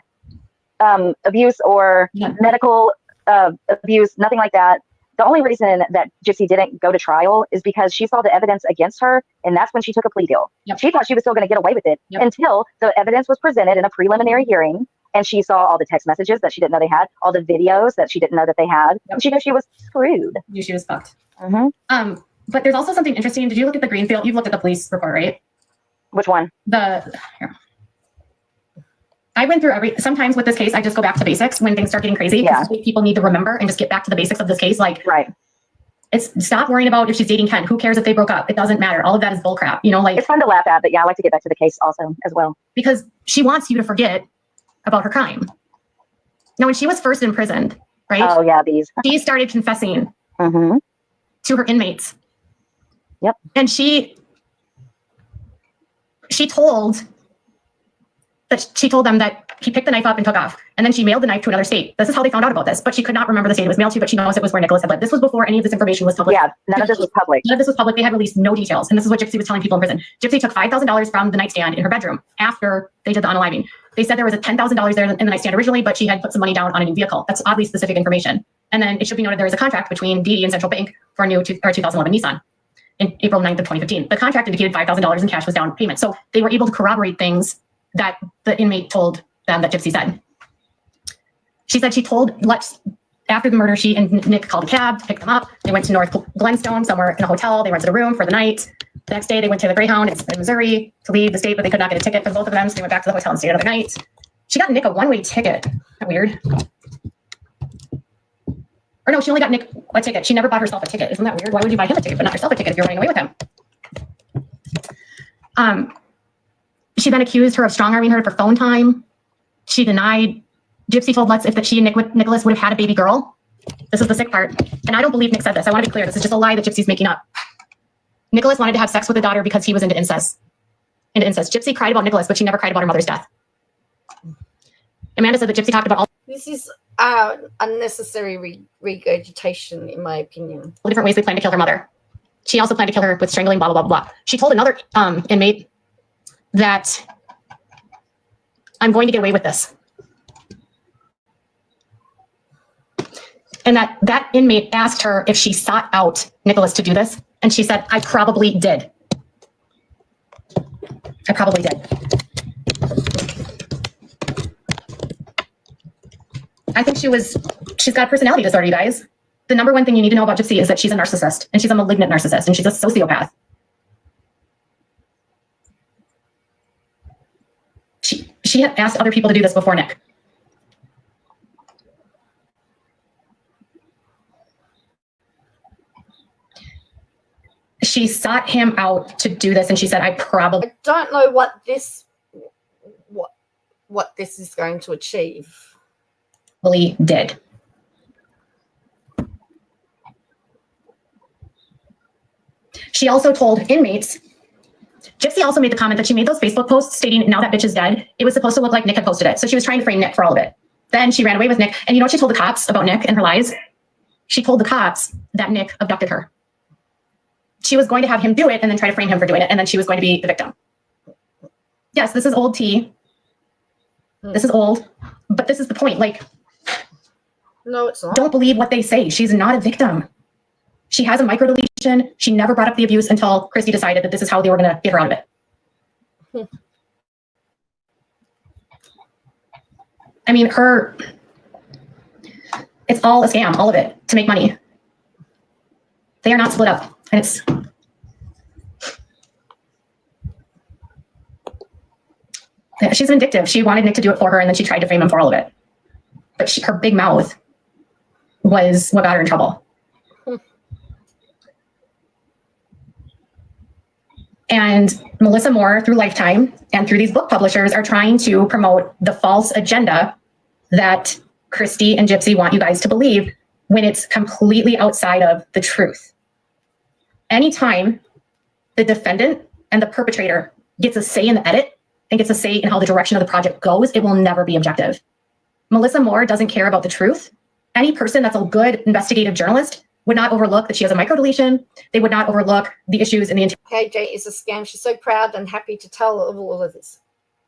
abuse or medical abuse, nothing like that. The only reason that Gypsy didn't go to trial is because she saw the evidence against her, and that's when she took a plea deal. Yep. She thought she was still going to get away with it until the evidence was presented in a preliminary hearing, and she saw all the text messages that she didn't know they had, all the videos that she didn't know that they had. And she knew she was screwed. Knew she was fucked. Mm-hmm. But there's also something interesting. Did you look at the Greenfield? You've looked at the police report, right? Which one? Here. I went through sometimes with this case, I just go back to basics when things start getting crazy. Yeah. People need to remember and just get back to the basics of this case. Like, right. It's stop worrying about if she's dating Ken. Who cares if they broke up? It doesn't matter. All of that is bullcrap. It's fun to laugh at, but yeah, I like to get back to the case also as well. Because she wants you to forget about her crime. Now, when she was first imprisoned, right? Oh yeah, she started confessing to her inmates. Yep. And she told them that he picked the knife up and took off. And then she mailed the knife to another state. This is how they found out about this. But she could not remember the state it was mailed to, but she knows it was where Nicholas had lived. This was before any of this information was public. Yeah, none of this was public. None of this was public. They had released no details. And this is what Gypsy was telling people in prison. Gypsy took $5,000 from the nightstand in her bedroom after they did the unaliving. They said there was a $10,000 there in the nightstand originally, but she had put some money down on a new vehicle. That's oddly specific information. And then it should be noted there was a contract between Dee Dee and Central Bank for a new 2011 Nissan in April 9th of 2015. The contract indicated $5,000 in cash was down payment. So they were able to corroborate things that the inmate told them that Gypsy said. She said she told after the murder, she and Nick called a cab to pick them up. They went to North Glenstone, somewhere in a hotel. They rented a room for the night. The next day, they went to the Greyhound in Missouri to leave the state, but they could not get a ticket for both of them. So they went back to the hotel and stayed another night. She got Nick a one-way ticket. Isn't that weird? Or no, she only got Nick a ticket. She never bought herself a ticket. Isn't that weird? Why would you buy him a ticket but not yourself a ticket if you're running away with him? She then accused her of strong-arming her for phone time. She denied. Gypsy told Lutz that she and Nicholas would have had a baby girl. This is the sick part. And I don't believe Nick said this. I want to be clear. This is just a lie that Gypsy's making up. Nicholas wanted to have sex with the daughter because he was into incest. Gypsy cried about Nicholas, but she never cried about her mother's death. Amanda said that Gypsy talked about all this is unnecessary regurgitation, in my opinion. the different ways they planned to kill her mother. She also planned to kill her with strangling, blah, blah, blah, blah. She told another inmate that I'm going to get away with this. And that inmate asked her if she sought out Nicholas to do this. And she said, I probably did. I probably did. I think she's got a personality disorder, you guys. The number one thing you need to know about Gypsy is that she's a narcissist, and she's a malignant narcissist, and she's a sociopath. She had asked other people to do this before Nick. She sought him out to do this, and she said, I don't know what this is going to achieve. Did. She also told inmates, Gypsy also made the comment that she made those Facebook posts stating, now that bitch is dead. It was supposed to look like Nick had posted it. So she was trying to frame Nick for all of it. Then she ran away with Nick. And you know what she told the cops about Nick and her lies? She told the cops that Nick abducted her. She was going to have him do it and then try to frame him for doing it. And then she was going to be the victim. Yes, this is old tea. This is old. But this is the point. Like, no, it's not. Don't believe what they say. She's not a victim. She has a microdeletion. She never brought up the abuse until Christy decided that this is how they were going to get her out of it. I mean, it's all a scam, all of it, to make money. They are not split up. And she's vindictive. She wanted Nick to do it for her, and then she tried to frame him for all of it. But her big mouth was what got her in trouble. And Melissa Moore, through Lifetime and through these book publishers, are trying to promote the false agenda that Christy and Gypsy want you guys to believe when it's completely outside of the truth. Anytime the defendant and the perpetrator gets a say in the edit and gets a say in how the direction of the project goes, it will never be objective. Melissa Moore doesn't care about the truth. Any person that's a good investigative journalist would not overlook that she has a microdeletion. They would not overlook the issues in the KJ is a scam. She's so proud and happy to tell of all of this.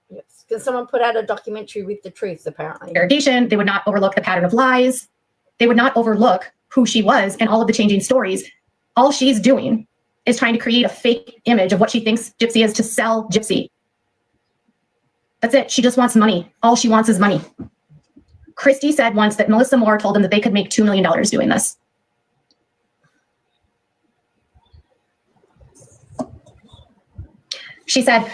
Yes. Can someone put out a documentary with the truth, apparently? Interrogation. They would not overlook the pattern of lies. They would not overlook who she was and all of the changing stories. All she's doing is trying to create a fake image of what she thinks Gypsy is to sell Gypsy. That's it. She just wants money. All she wants is money. Christy said once that Melissa Moore told them that they could make $2 million doing this. She said,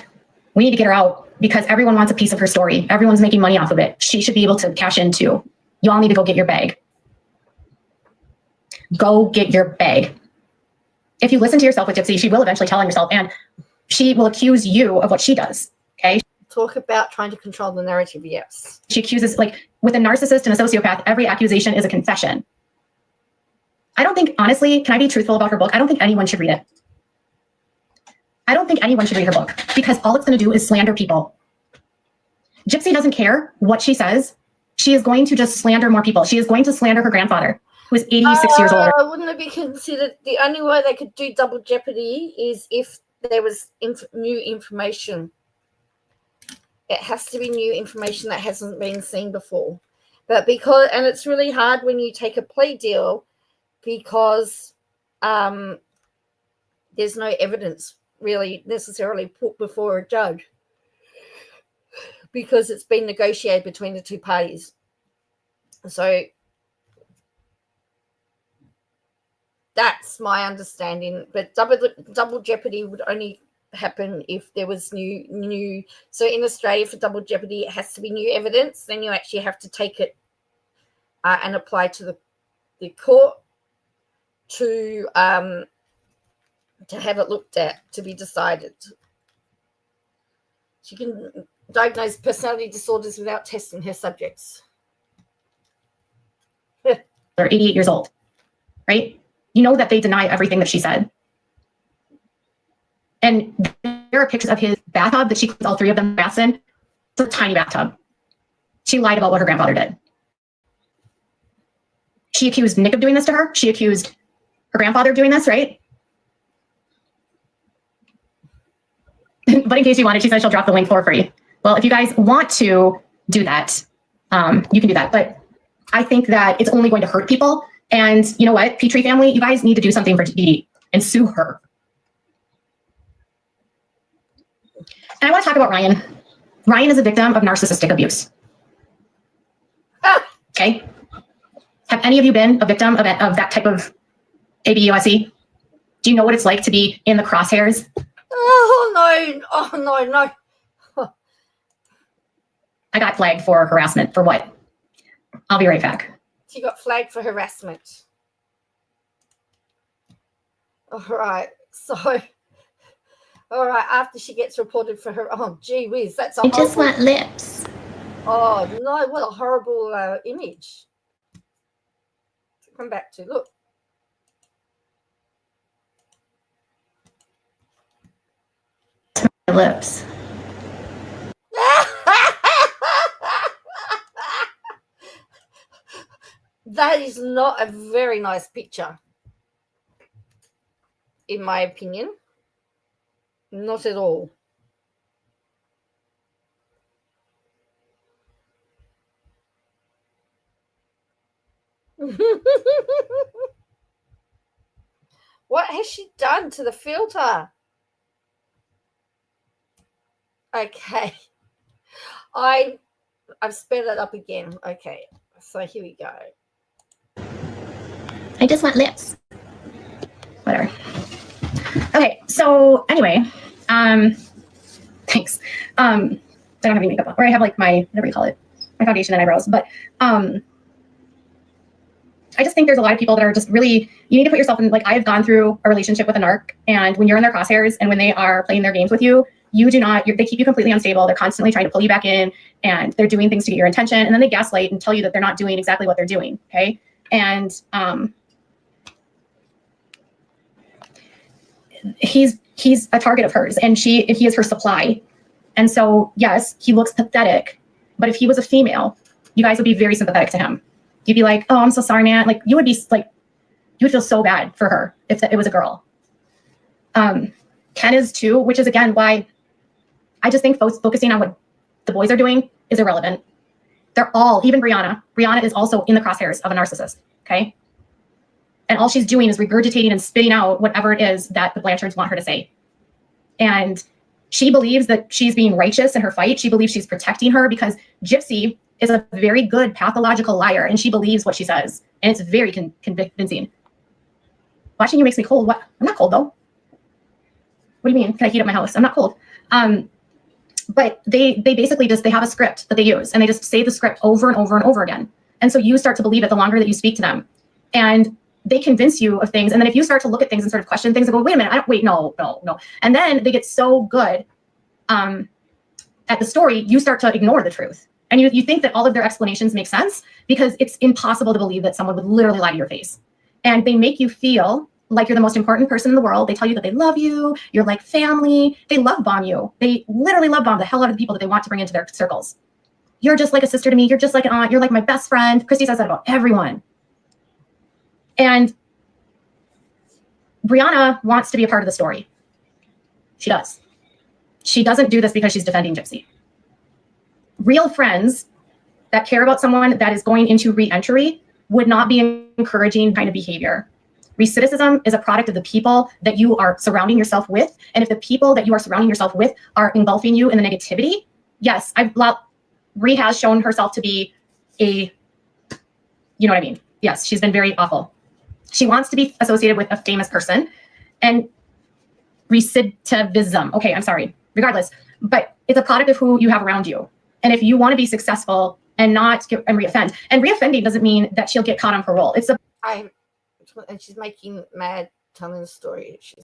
we need to get her out because everyone wants a piece of her story. Everyone's making money off of it. She should be able to cash in too. You all need to go get your bag. Go get your bag. If you listen to yourself with Gypsy, she will eventually tell on yourself, and she will accuse you of what she does. Okay. Talk about trying to control the narrative. Yes. She accuses, like with a narcissist and a sociopath, every accusation is a confession. I don't think, honestly, can I be truthful about her book? I don't think anyone should read it. I don't think anyone should read her book because all it's going to do is slander people. Gypsy doesn't care what she says. She is going to just slander more people. She is going to slander her grandfather, who is 86 years old. Wouldn't it be considered the only way they could do double jeopardy is if there was new information? It has to be new information that hasn't been seen before. But and it's really hard when you take a plea deal because there's no evidence really necessarily put before a judge because it's been negotiated between the two parties. So that's my understanding. But double jeopardy would only happen if there was new. So in Australia, for double jeopardy, it has to be new evidence. Then you actually have to take it and apply to the court to have it looked at, to be decided. She can diagnose personality disorders without testing her subjects. They're 88 years old, right? You know that they deny everything that she said. And there are pictures of his bathtub that she cleans all three of them baths in. It's a tiny bathtub. She lied about what her grandfather did. She accused Nick of doing this to her. She accused her grandfather of doing this, right? But in case you wanted, she said she'll drop the link for free. Well, if you guys want to do that, you can do that. But I think that it's only going to hurt people. And you know what, Petrie family, you guys need to do something for Dee Dee and sue her. And I want to talk about Ryan. Ryan is a victim of narcissistic abuse. Okay. Have any of you been a victim of that type of ABUSE? Do you know what it's like to be in the crosshairs? Oh, no. Oh, no. I got flagged for harassment. For what? I'll be right back. She got flagged for harassment. All right. So, all right. After she gets reported for her, oh, gee whiz, that's a I just want lips. Oh, no. What a horrible image to come back to. Look. Lips. That is not a very nice picture, in my opinion. Not at all. What has she done to the filter? Okay. I've sped it up again. Okay. So here we go. I just want lips. Whatever. Okay, so anyway, thanks. I don't have any makeup on, or I have like my, whatever you call it, my foundation and eyebrows, but I just think there's a lot of people that are just really, you need to put yourself in, like, I've gone through a relationship with a narc, and when you're in their crosshairs and when they are playing their games with you, you do not, they keep you completely unstable. They're constantly trying to pull you back in, and they're doing things to get your attention, and then they gaslight and tell you that they're not doing exactly what they're doing, okay? And he's a target of hers, and he is her supply. And so, yes, he looks pathetic, but if he was a female, you guys would be very sympathetic to him. You'd be like, oh, I'm so sorry, man. Like, you would be like, you would feel so bad for her if it was a girl. Ken is too, which is again why I just think focusing on what the boys are doing is irrelevant. They're all, even Brianna. Brianna is also in the crosshairs of a narcissist, okay? And all she's doing is regurgitating and spitting out whatever it is that the Blanchards want her to say. And she believes that she's being righteous in her fight. She believes she's protecting her because Gypsy is a very good pathological liar, and she believes what she says. And it's very convincing. Watching you makes me cold. What? I'm not cold, though. What do you mean? Can I heat up my house? I'm not cold. But they basically just, they have a script that they use, and they just say the script over and over and over again. And so you start to believe it the longer that you speak to them. And they convince you of things. And then if you start to look at things and sort of question things and go, wait a minute, wait, no. And then they get so good at the story, you start to ignore the truth. And you think that all of their explanations make sense because it's impossible to believe that someone would literally lie to your face. And they make you feel like you're the most important person in the world. They tell you that they love you. You're like family. They love bomb you. They literally love bomb the hell out of the people that they want to bring into their circles. You're just like a sister to me. You're just like an aunt. You're like my best friend. Christy says that about everyone. And Brianna wants to be a part of the story. She does. She doesn't do this because she's defending Gypsy. Real friends that care about someone that is going into re-entry would not be encouraging kind of behavior. Recidivism is a product of the people that you are surrounding yourself with. And if the people that you are surrounding yourself with are engulfing you in the negativity, yes, Ree has shown herself to be you know what I mean? Yes, she's been very awful. She wants to be associated with a famous person. And recidivism, okay, I'm sorry, regardless, but it's a product of who you have around you. And if you want to be successful and not get and reoffend, and reoffending doesn't mean that she'll get caught on parole. And she's making mad telling the story. She's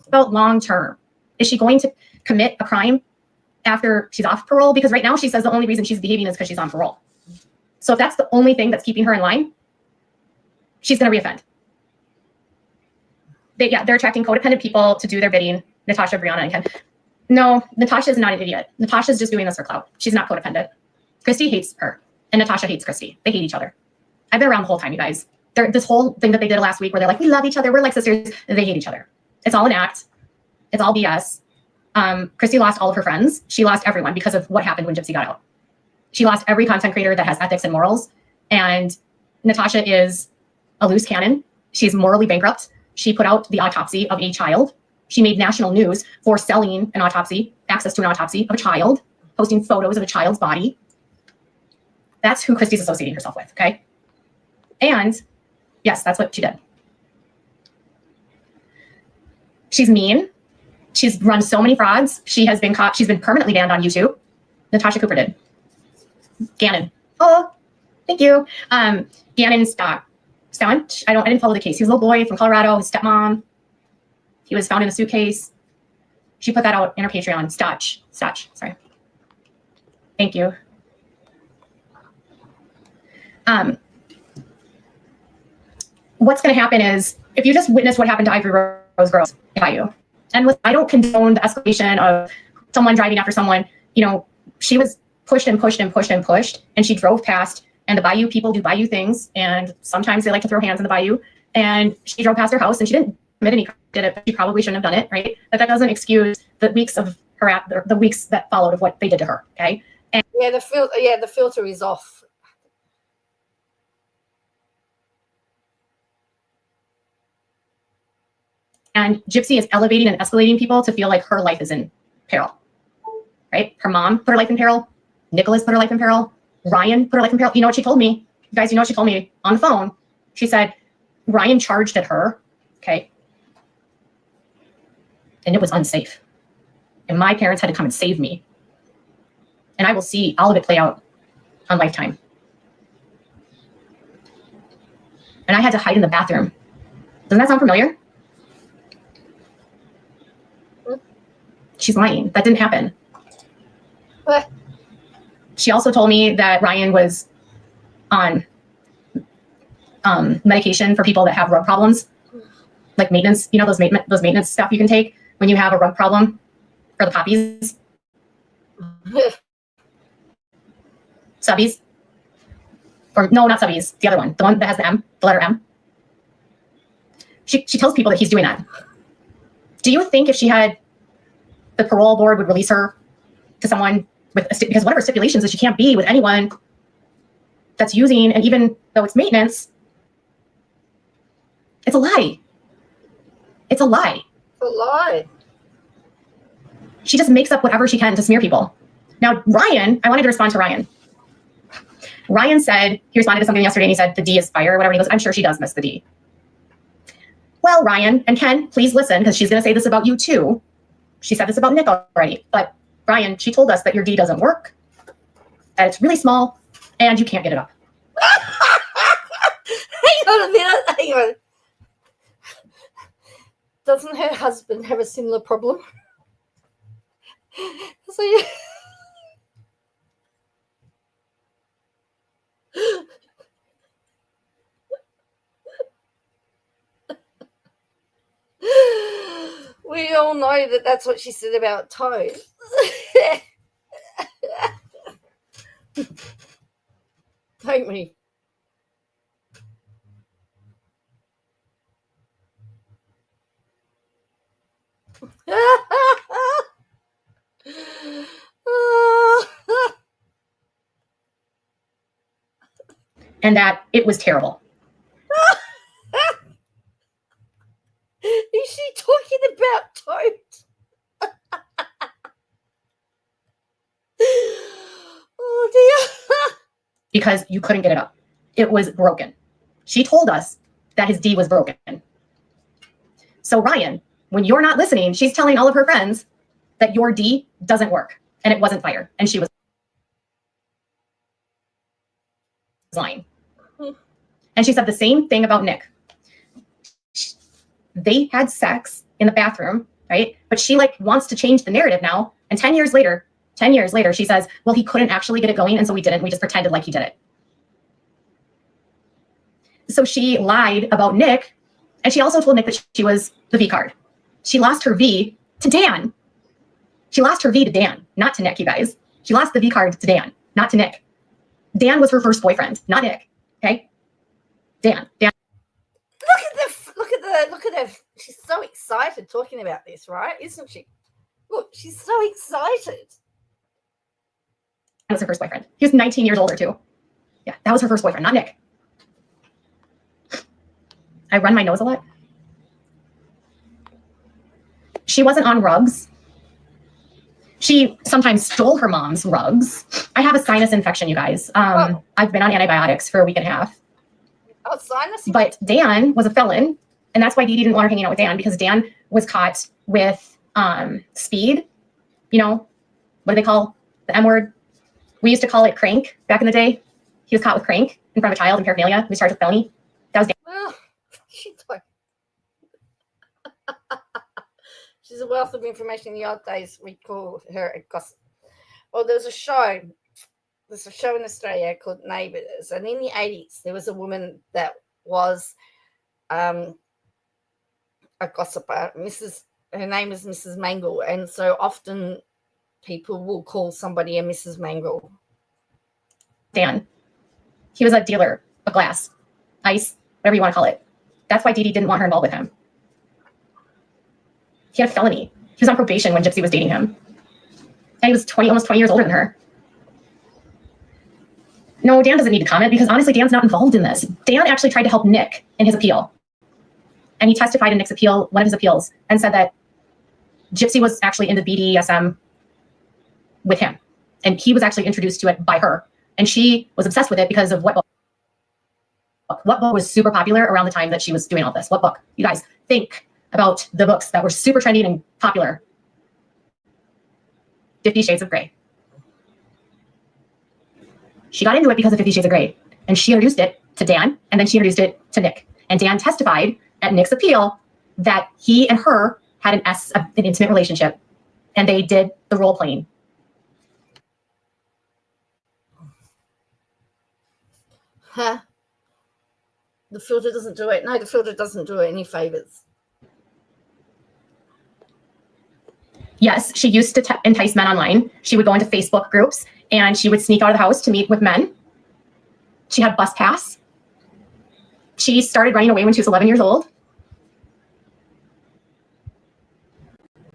about long term. Is she going to commit a crime after she's off parole? Because right now she says the only reason she's behaving is because she's on parole. So if that's the only thing that's keeping her in line, she's going to reoffend. They're attracting codependent people to do their bidding. Natasha, Brianna, and Ken. No, Natasha is not an idiot. Natasha's just doing this for clout. She's not codependent. Christy hates her, and Natasha hates Christy. They hate each other. I've been around the whole time, you guys. This whole thing that they did last week where they're like, we love each other, we're like sisters, they hate each other. It's all an act. It's all BS. Christy lost all of her friends. She lost everyone because of what happened when Gypsy got out. She lost every content creator that has ethics and morals. And Natasha is a loose cannon. She's morally bankrupt. She put out the autopsy of a child. She made national news for selling an autopsy access to an autopsy of a child, posting photos of a child's body. That's who Christy's associating herself with, okay? And yes, that's what she did. She's mean. She's run so many frauds. She has been caught. She's been permanently banned on YouTube. Natasha Cooper did. Gannon. Oh, thank you. Gannon Stowen. I didn't follow the case. He was a little boy from Colorado, his stepmom. He was found in a suitcase. She put that out in her Patreon. Stotch, sorry. Thank you. What's going to happen is, if you just witness what happened to Ivory Rose girls in Bayou, and I don't condone the escalation of someone driving after someone, you know, she was pushed and pushed and pushed and pushed, and she drove past, and the Bayou people do Bayou things, and sometimes they like to throw hands in the Bayou, and she drove past her house, and she didn't commit any crime, did it, but she probably shouldn't have done it, right? But that doesn't excuse the weeks of the weeks that followed of what they did to her, okay? And yeah, the filter is off. And Gypsy is elevating and escalating people to feel like her life is in peril, right? Her mom put her life in peril. Nicholas put her life in peril. Ryan put her life in peril. You know what she told me? You guys, you know what she told me on the phone? She said, Ryan charged at her, okay? And it was unsafe. And my parents had to come and save me. And I will see all of it play out on Lifetime. And I had to hide in the bathroom. Doesn't that sound familiar? She's lying. That didn't happen. What? She also told me that Ryan was on medication for people that have rug problems, like maintenance. You know those maintenance stuff you can take when you have a rug problem for the poppies. Subbies. Or no, not subbies. The other one. The one that has the letter M. She tells people that he's doing that. Do you think if she had the parole board would release her to someone with because one of her stipulations is she can't be with anyone that's using, and even though it's maintenance, it's a lie. It's a lie. It's a lie. She just makes up whatever she can to smear people. Now, Ryan, I wanted to respond to Ryan. Ryan said, he responded to something yesterday and he said, the D is fire or whatever. And he goes, I'm sure she does miss the D. Well, Ryan, and Ken, please listen, because she's going to say this about you too. She said this about Nick already, but Ryan, she told us that your D doesn't work, that it's really small, and you can't get it up. Hang on a minute. Hang on. Doesn't her husband have a similar problem? So yeah. We all know that that's what she said about toes. Don't we? And that it was terrible. Is she talking about toes? Oh dear. Because you couldn't get it up. It was broken. She told us that his D was broken. So Ryan, when you're not listening, she's telling all of her friends that your D doesn't work and it wasn't fire. And she was lying. And she said the same thing about Nick. They had sex in the bathroom, right? But she wants to change the narrative now. And 10 years later, she says, well, he couldn't actually get it going. And so we didn't. We just pretended like he did it. So she lied about Nick. And she also told Nick that she was the V card. She lost her V to Dan. She lost her V to Dan, not to Nick, you guys. She lost the V card to Dan, not to Nick. Dan was her first boyfriend, not Nick. Okay? Dan. Look at her. She's so excited talking about this, right? Isn't she? Look, she's so excited. That was her first boyfriend. He was 19 years older too. Yeah, that was her first boyfriend, not Nick. I run my nose a lot. She wasn't on rugs. She sometimes stole her mom's rugs. I have a sinus infection, you guys. I've been on antibiotics for a week and a half. Oh, sinus. But Dan was a felon, and that's why Dee Dee didn't want her hanging out with Dan, because Dan was caught with speed. You know, what do they call the M word? We used to call it crank back in the day. He was caught with crank in front of a child and paraphernalia. He was charged with felony. That was Dan. Well, she's like, she's a wealth of information. In the old days, we called her a gossip. Well, there's a show in Australia called Neighbours, and in the 80s, there was a woman that was a gossiper. Her name is Mrs. Mangle, and so often people will call somebody a Mrs. Mangle. Dan. He was a dealer of glass, ice, whatever you want to call it. That's why Dee Dee didn't want her involved with him. He had a felony. He was on probation when Gypsy was dating him. And he was almost 20 years older than her. No, Dan doesn't need to comment because honestly, Dan's not involved in this. Dan actually tried to help Nick in his appeal. And he testified in Nick's appeal, one of his appeals, and said that Gypsy was actually into BDSM with him. And he was actually introduced to it by her. And she was obsessed with it because of what book? What book was super popular around the time that she was doing all this? What book? You guys think about the books that were super trendy and popular. 50 Shades of Grey. She got into it because of 50 Shades of Grey. And she introduced it to Dan, and then she introduced it to Nick. And Dan testified at Nick's appeal that he and her had an intimate relationship. And they did the role playing. Huh? The filter doesn't do it. No, the filter doesn't do it any favors. Yes, she used to entice men online. She would go into Facebook groups and she would sneak out of the house to meet with men. She had bus pass. She started running away when she was 11 years old.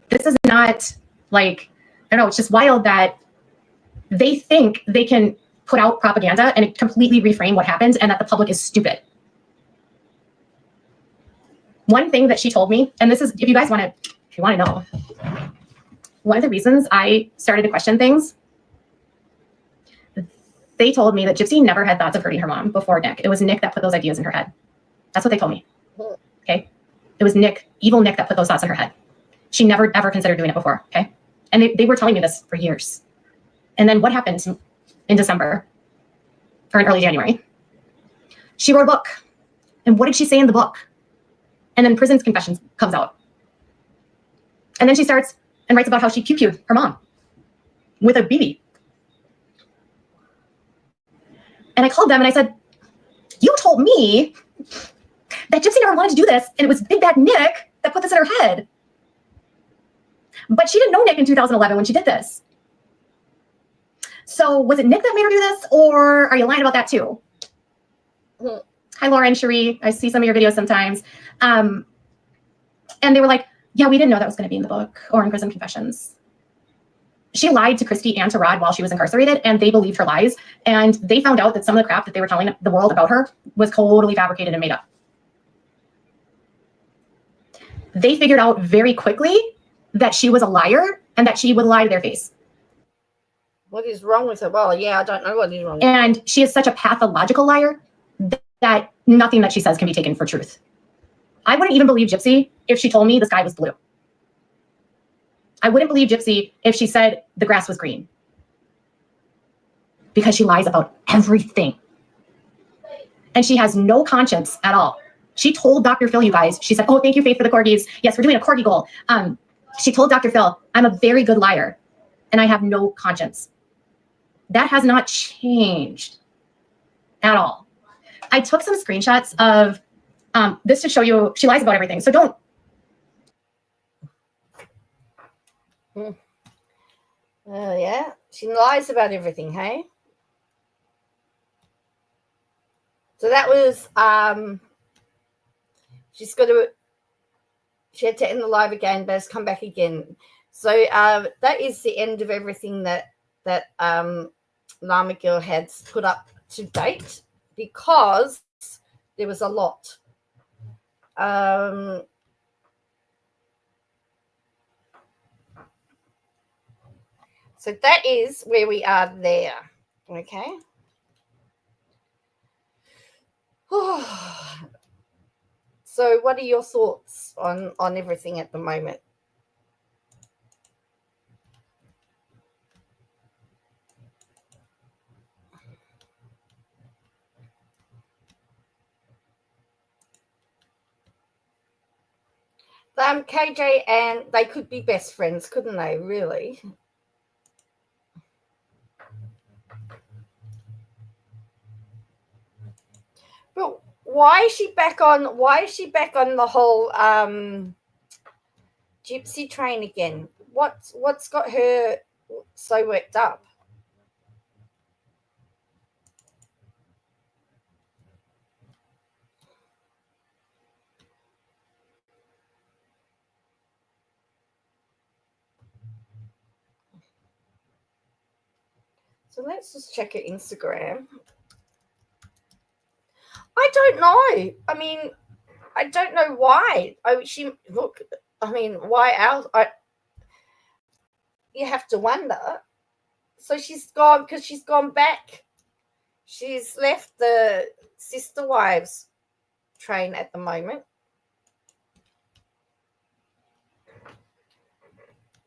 This is not like, I don't know, it's just wild that they think they can put out propaganda and completely reframe what happens and that the public is stupid. One thing that she told me, and this is, if you want to know, one of the reasons I started to question things, they told me that Gypsy never had thoughts of hurting her mom before Nick. It was Nick that put those ideas in her head. That's what they told me. Okay. It was Nick, evil Nick, that put those thoughts in her head. She never ever considered doing it before. Okay. And they were telling me this for years. And then what happened in December or in early January? She wrote a book. And what did she say in the book? And then Prison's Confessions comes out. And then she starts and writes about how she pew-pewed her mom with a BB. And I called them and I said, you told me that Gypsy never wanted to do this, and it was Big Bad Nick that put this in her head. But she didn't know Nick in 2011 when she did this. So was it Nick that made her do this, or are you lying about that too? Hi, Lauren, Cherie. I see some of your videos sometimes. And they were like, yeah, we didn't know that was going to be in the book or in Prison Confessions. She lied to Christy and to Rod while she was incarcerated, and they believed her lies. And they found out that some of the crap that they were telling the world about her was totally fabricated and made up. They figured out very quickly that she was a liar and that she would lie to their face. What is wrong with her? Well, yeah, I don't know what is wrong with her. And she is such a pathological liar that nothing that she says can be taken for truth. I wouldn't even believe Gypsy if she told me the sky was blue. I wouldn't believe Gypsy if she said the grass was green. Because she lies about everything. And she has no conscience at all. She told Dr. Phil, you guys, she said, oh, thank you, Faith, for the corgis. Yes, we're doing a corgi goal. She told Dr. Phil, I'm a very good liar and I have no conscience. That has not changed at all. I took some screenshots of this to show you she lies about everything. So don't. Oh, yeah. She lies about everything, hey? So that was, she had to end the live again, but has come back again. So that is the end of everything that Llama Girl has put up to date, because there was a lot. So that is where we are there. Okay. So what are your thoughts on everything at the moment? KJ and they could be best friends, couldn't they? Really? But why is she back on the whole gypsy train again? What's got her so worked up? So let's just check her Instagram. I don't know. I mean, I don't know why. Why else? You have to wonder. So she's gone because she's gone back. She's left the Sister Wives train at the moment.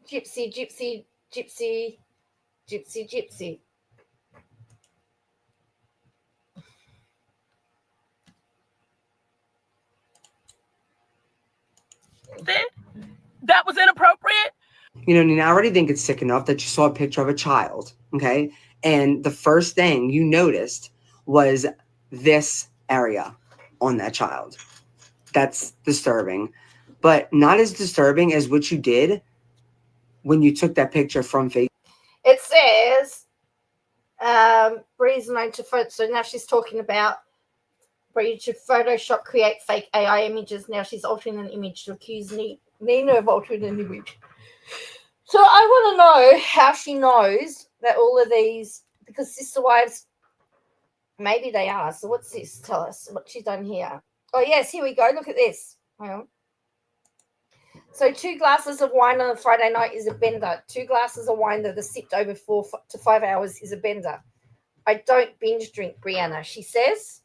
Gypsy, gypsy, gypsy, gypsy, gypsy. That was inappropriate. You know, and I already think it's sick enough that you saw a picture of a child, okay? And the first thing you noticed was this area on that child. That's disturbing. But not as disturbing as what you did when you took that picture from Facebook. It says, Bree's known to photo. So now she's talking about Bree to Photoshop create fake AI images. Now she's altering an image to accuse Nina of altering an image. So I want to know how she knows that all of these, because Sister Wives, maybe they are. So what's this? Tell us what she's done here. Oh, yes, here we go. Look at this. Hang on. So 2 glasses of wine on a Friday night is a bender. 2 glasses of wine that are sipped over 4 to 5 hours is a bender. I don't binge drink, Brianna, she says.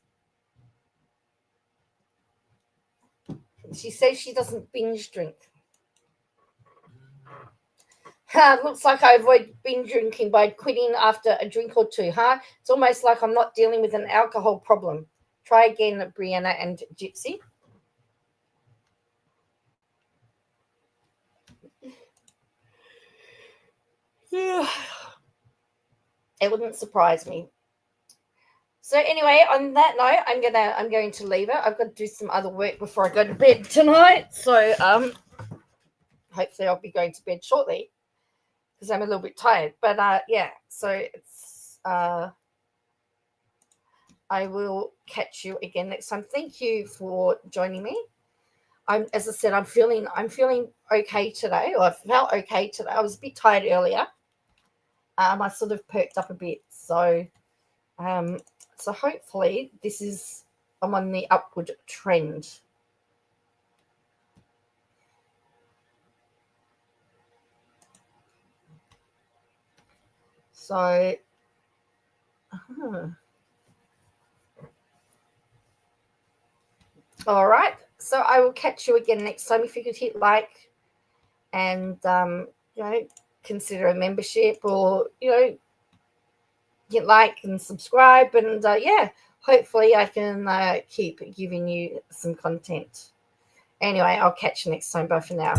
She says she doesn't binge drink. Looks like I avoid binge drinking by quitting after a drink or two, huh? It's almost like I'm not dealing with an alcohol problem. Try again, Brianna and Gypsy. Yeah. It wouldn't surprise me. So anyway, on that note, I'm going to leave it. I've got to do some other work before I go to bed tonight. So hopefully I'll be going to bed shortly because I'm a little bit tired. But yeah, so it's I will catch you again next time. Thank you for joining me. As I said, I'm feeling okay today, or I felt okay today. I was a bit tired earlier. I sort of perked up a bit. So so hopefully I'm on the upward trend. So, all right. So I will catch you again next time. If you could hit like and, consider a membership, or, hit like and subscribe. And yeah, hopefully I can keep giving you some content. Anyway, I'll catch you next time. Bye for now.